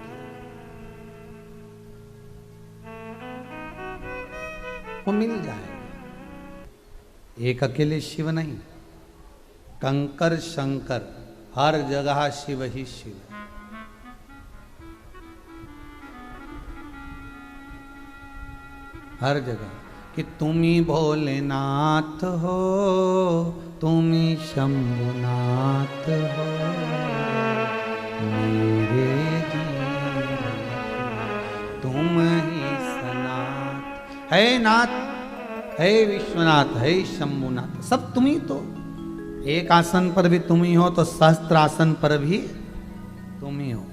वो मिल जाएगा। एक अकेले शिव नहीं, कंकर शंकर हर जगह शिव ही शिव। हर जगह कि तुम ही भोलेनाथ हो, तुम ही शंभुनाथ हो, मेरे जीवन तुम ही सनाथ। है नाथ, है विश्वनाथ, है शंभुनाथ, सब तुम ही। तो एक आसन पर भी तुम ही हो तो सहस्त्र आसन पर भी तुम ही हो।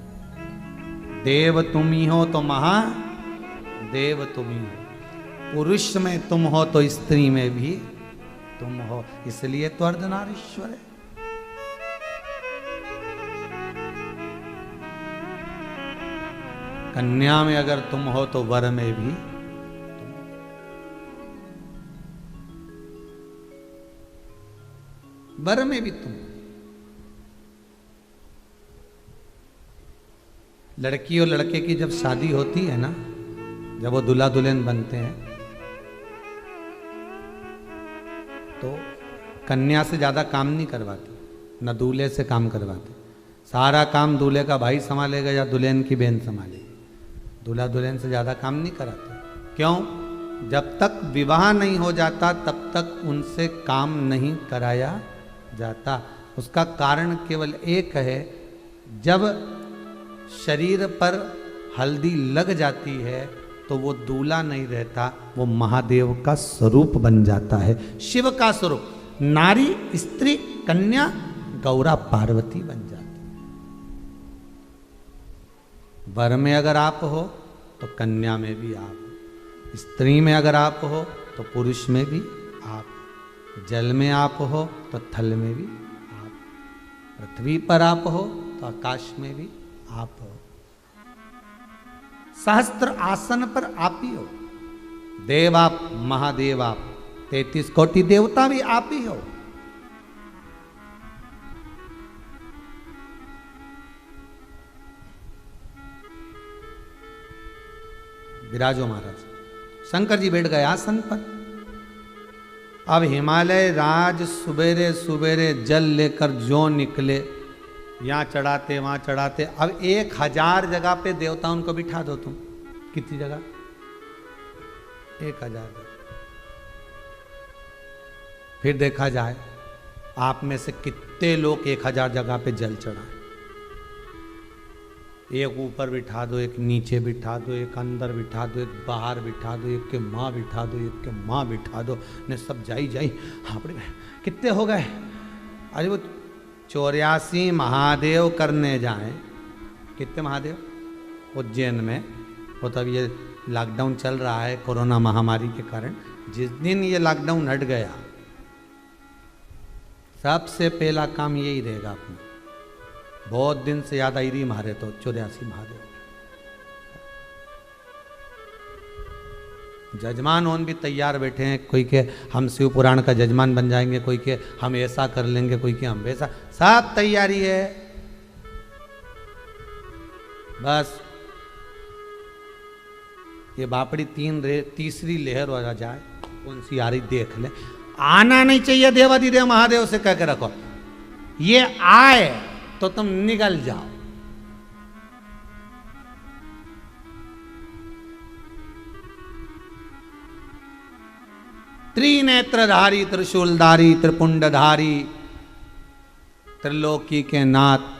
देव तुम ही हो तो महादेव तुम ही हो। पुरुष में तुम हो तो स्त्री में भी तुम हो, इसलिए तो अर्धनारीश्वर है। कन्या में अगर तुम हो तो वर में भी वर में भी तुम। लड़की और लड़के की जब शादी होती है ना, जब वो दूल्हा दुल्हन बनते हैं, तो कन्या से ज्यादा काम नहीं करवाते, न दूल्हे से काम करवाते। सारा काम दूल्हे का भाई संभालेगा या दुल्हन की बहन संभालेगी। दूल्हा दुल्हन से ज्यादा काम नहीं कराते। क्यों? जब तक विवाह नहीं हो जाता तब तक उनसे काम नहीं कराया जाता। उसका कारण केवल एक है, जब शरीर पर हल्दी लग जाती है तो वो दूल्हा नहीं रहता, वो महादेव का स्वरूप बन जाता है, शिव का स्वरूप। नारी, स्त्री, कन्या, गौरा, पार्वती बन जाती। वर में अगर आप हो तो कन्या में भी आप हो, स्त्री में अगर आप हो तो पुरुष में भी आप, जल में आप हो तो थल में भी आप, पृथ्वी पर आप हो तो आकाश में भी आप हो, सहस्त्र आसन पर आप ही हो, देव आप, महादेव आप, 33 कोटि देवता भी आप ही हो। विराजो महाराज। शंकर जी बैठ गए आसन पर। अब हिमालय राज सुबेरे सुबेरे जल लेकर जो निकले, यहाँ चढ़ाते वहाँ चढ़ाते। अब 1000 जगह पे देवता उनको बिठा दो तुम। कितनी जगह? 1000 जगह। फिर देखा जाए आप में से कितने लोग 1000 जगह पे जल चढ़ाए। एक ऊपर बिठा दो, एक नीचे बिठा दो, एक अंदर बिठा दो, एक बाहर बिठा दो, एक के माँ बिठा दो, एक के माँ बिठा दो, ने सब जाई जाई। हाँ पड़े कितने हो गए? अरे वो 84 महादेव करने जाएं। कितने महादेव? उज्जैन में। वो तब ये लॉकडाउन चल रहा है कोरोना महामारी के कारण। जिस दिन ये लॉकडाउन हट गया, सबसे पहला काम यही रहेगा अपना। बहुत दिन से याद आई रही हमारे तो 84 महादेव। जजमान ओन भी तैयार बैठे हैं, कोई के हम शिव पुराण का जजमान बन जाएंगे, कोई के हम ऐसा कर लेंगे, कोई के हम वैसा, सब तैयारी है। बस ये बापड़ी तीसरी लहर हो जाए, कौन सी आ रही देख ले। आना नहीं चाहिए देवाधिदेव महादेव से कह के रखो, ये आए तो तुम निकल जाओ। त्रिनेत्रधारी, त्रिशूलधारी, त्रिपुंडधारी, त्रिलोकी के नाथ,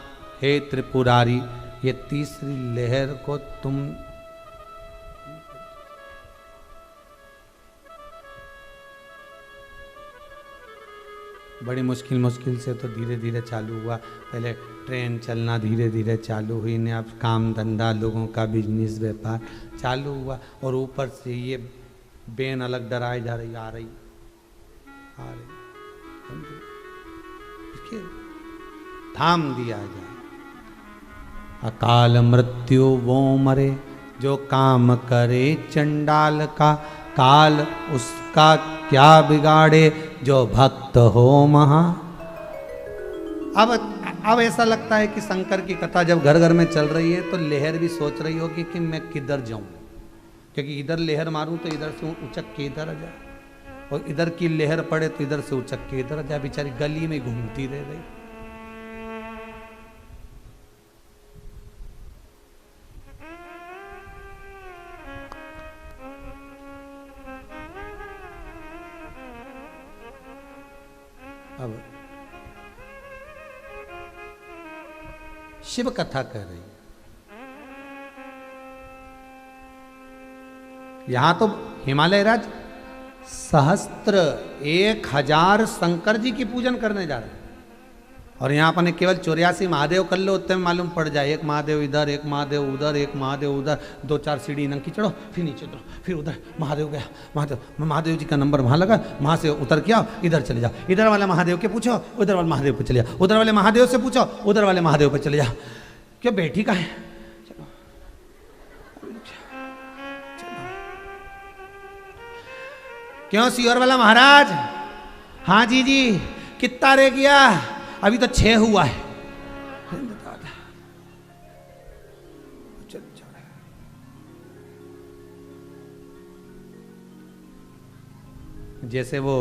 हे त्रिपुरारी, ये तीसरी लहर को तुम बड़ी मुश्किल से तो धीरे धीरे चालू हुआ। पहले ट्रेन चलना धीरे धीरे चालू हुई, ने अब काम धंधा, लोगों का बिजनेस व्यापार चालू हुआ। और ऊपर से ये बेन अलग डराई जा रही, आ रही इसके थाम दिया जाए। अकाल मृत्यु वो मरे, जो काम करे चंडाल का, काल उसका क्या बिगाड़े, जो भक्त हो महा। अब ऐसा लगता है कि शंकर की कथा जब घर घर में चल रही है तो लहर भी सोच रही होगी कि मैं किधर जाऊं, क्योंकि इधर लहर मारूं तो इधर से उचक के इधर आ जाए, और इधर की लहर पड़े तो इधर से उचक के इधर आ जाए। बेचारी गली में घूमती रह गई। अब शिव कथा कह रही है। यहां तो हिमालय राज सहस्त्र 1000 शंकर जी की पूजन करने जा रहे हैं, और यहां अपने केवल 84 महादेव कर लो, उतने में मालूम पड़ जाए एक महादेव इधर, एक महादेव उधर, एक महादेव उधर, 2-4 सीढ़ी नंकी चढ़ो, फिर नीचे उतरो, फिर उधर महादेव गया, महादेव जी का नंबर वहां लगा, वहां से उतर के आओ, इधर चले जाओ, इधर वाले महादेव के पूछो, उधर वाले महादेव पे चले जाओ, उधर वाले महादेव से पूछो, उधर वाले महादेव पे चले जाओ। क्यों बेटी का है? क्यों सियोर वाला महाराज? हाँ जी जी, कितना रह गया? अभी तो 6 हुआ है। जैसे वो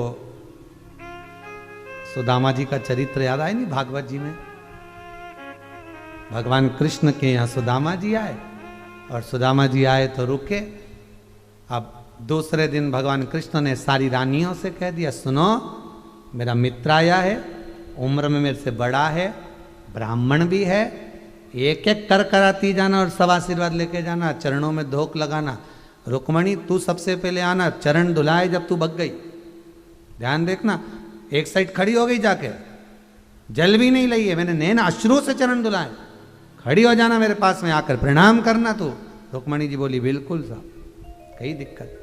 सुदामा जी का चरित्र याद आए नहीं भागवत जी में? भगवान कृष्ण के यहाँ सुदामा जी आए, और सुदामा जी आए तो रुके। अब दूसरे दिन भगवान कृष्ण ने सारी रानियों से कह दिया, सुनो मेरा मित्र आया है, उम्र में मेरे से बड़ा है, ब्राह्मण भी है, एक एक कर कराती जाना और सब आशीर्वाद लेके जाना, चरणों में धोख लगाना। रुक्मणी तू सबसे पहले आना, चरण धुलाए जब तू भग गई। ध्यान देखना, एक साइड खड़ी हो गई जाके, जल भी नहीं ली है, मैंने नैन अश्रु से चरण धुलाए, खड़ी हो जाना मेरे पास में आकर प्रणाम करना तू। रुक्मणी जी बोली बिल्कुल साहब, कई दिक्कत।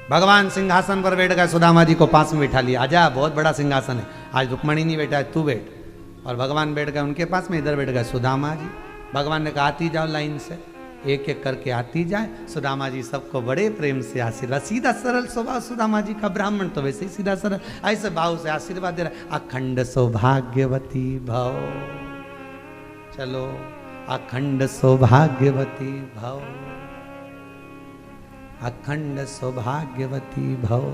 भगवान सिंहासन पर बैठ गए, सुदामा जी को पास में बैठा लिया, आजा बहुत बड़ा सिंहासन है, आज रुक्मणी नहीं बैठा है तू बैठ। और भगवान बैठ गए उनके पास में, इधर बैठ गए सुदामा जी। भगवान ने कहा आती जाओ लाइन से, एक एक करके आती जाए। सुदामा जी सबको बड़े प्रेम से आशीर्वाद, सीधा सरल स्वभाव सुदामा जी का, ब्राह्मण तो वैसे ही सीधा सरल, ऐसे भाव से आशीर्वाद दे रहा। अखंड सौभाग्यवती भव, चलो अखंड सौभाग्यवती भव, अखंड सौभाग्यवती भव,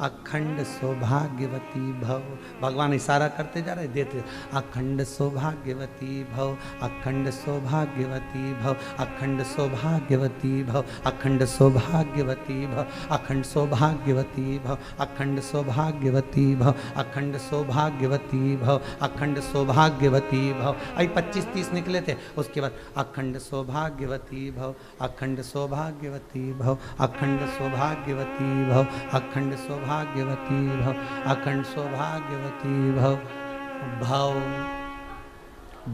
अखंड सौभाग्यवती भव। भगवान इशारा करते जा रहे, देते, अखंड सौभाग्यवती भव, अखंड सौभाग्यवती भव, अखंड सौभाग्यवती भव, अखंड सौभाग्यवती भव, अखंड सौभाग्यवती भव, अखंड सौभाग्यवती भव, अखंड सौभाग्यवती भव, अखंड सौभाग्यवती भव। अभी 25-30 निकले थे, उसके बाद अखंड सौभाग्यवती भव, अखंड सौभाग्यवती भव, अखंड सौभाग्यवती भव, अखंड सौभाग्यवती भव, अखंड सौभाग्यवती भव। भव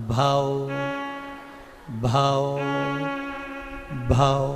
भव भव भव।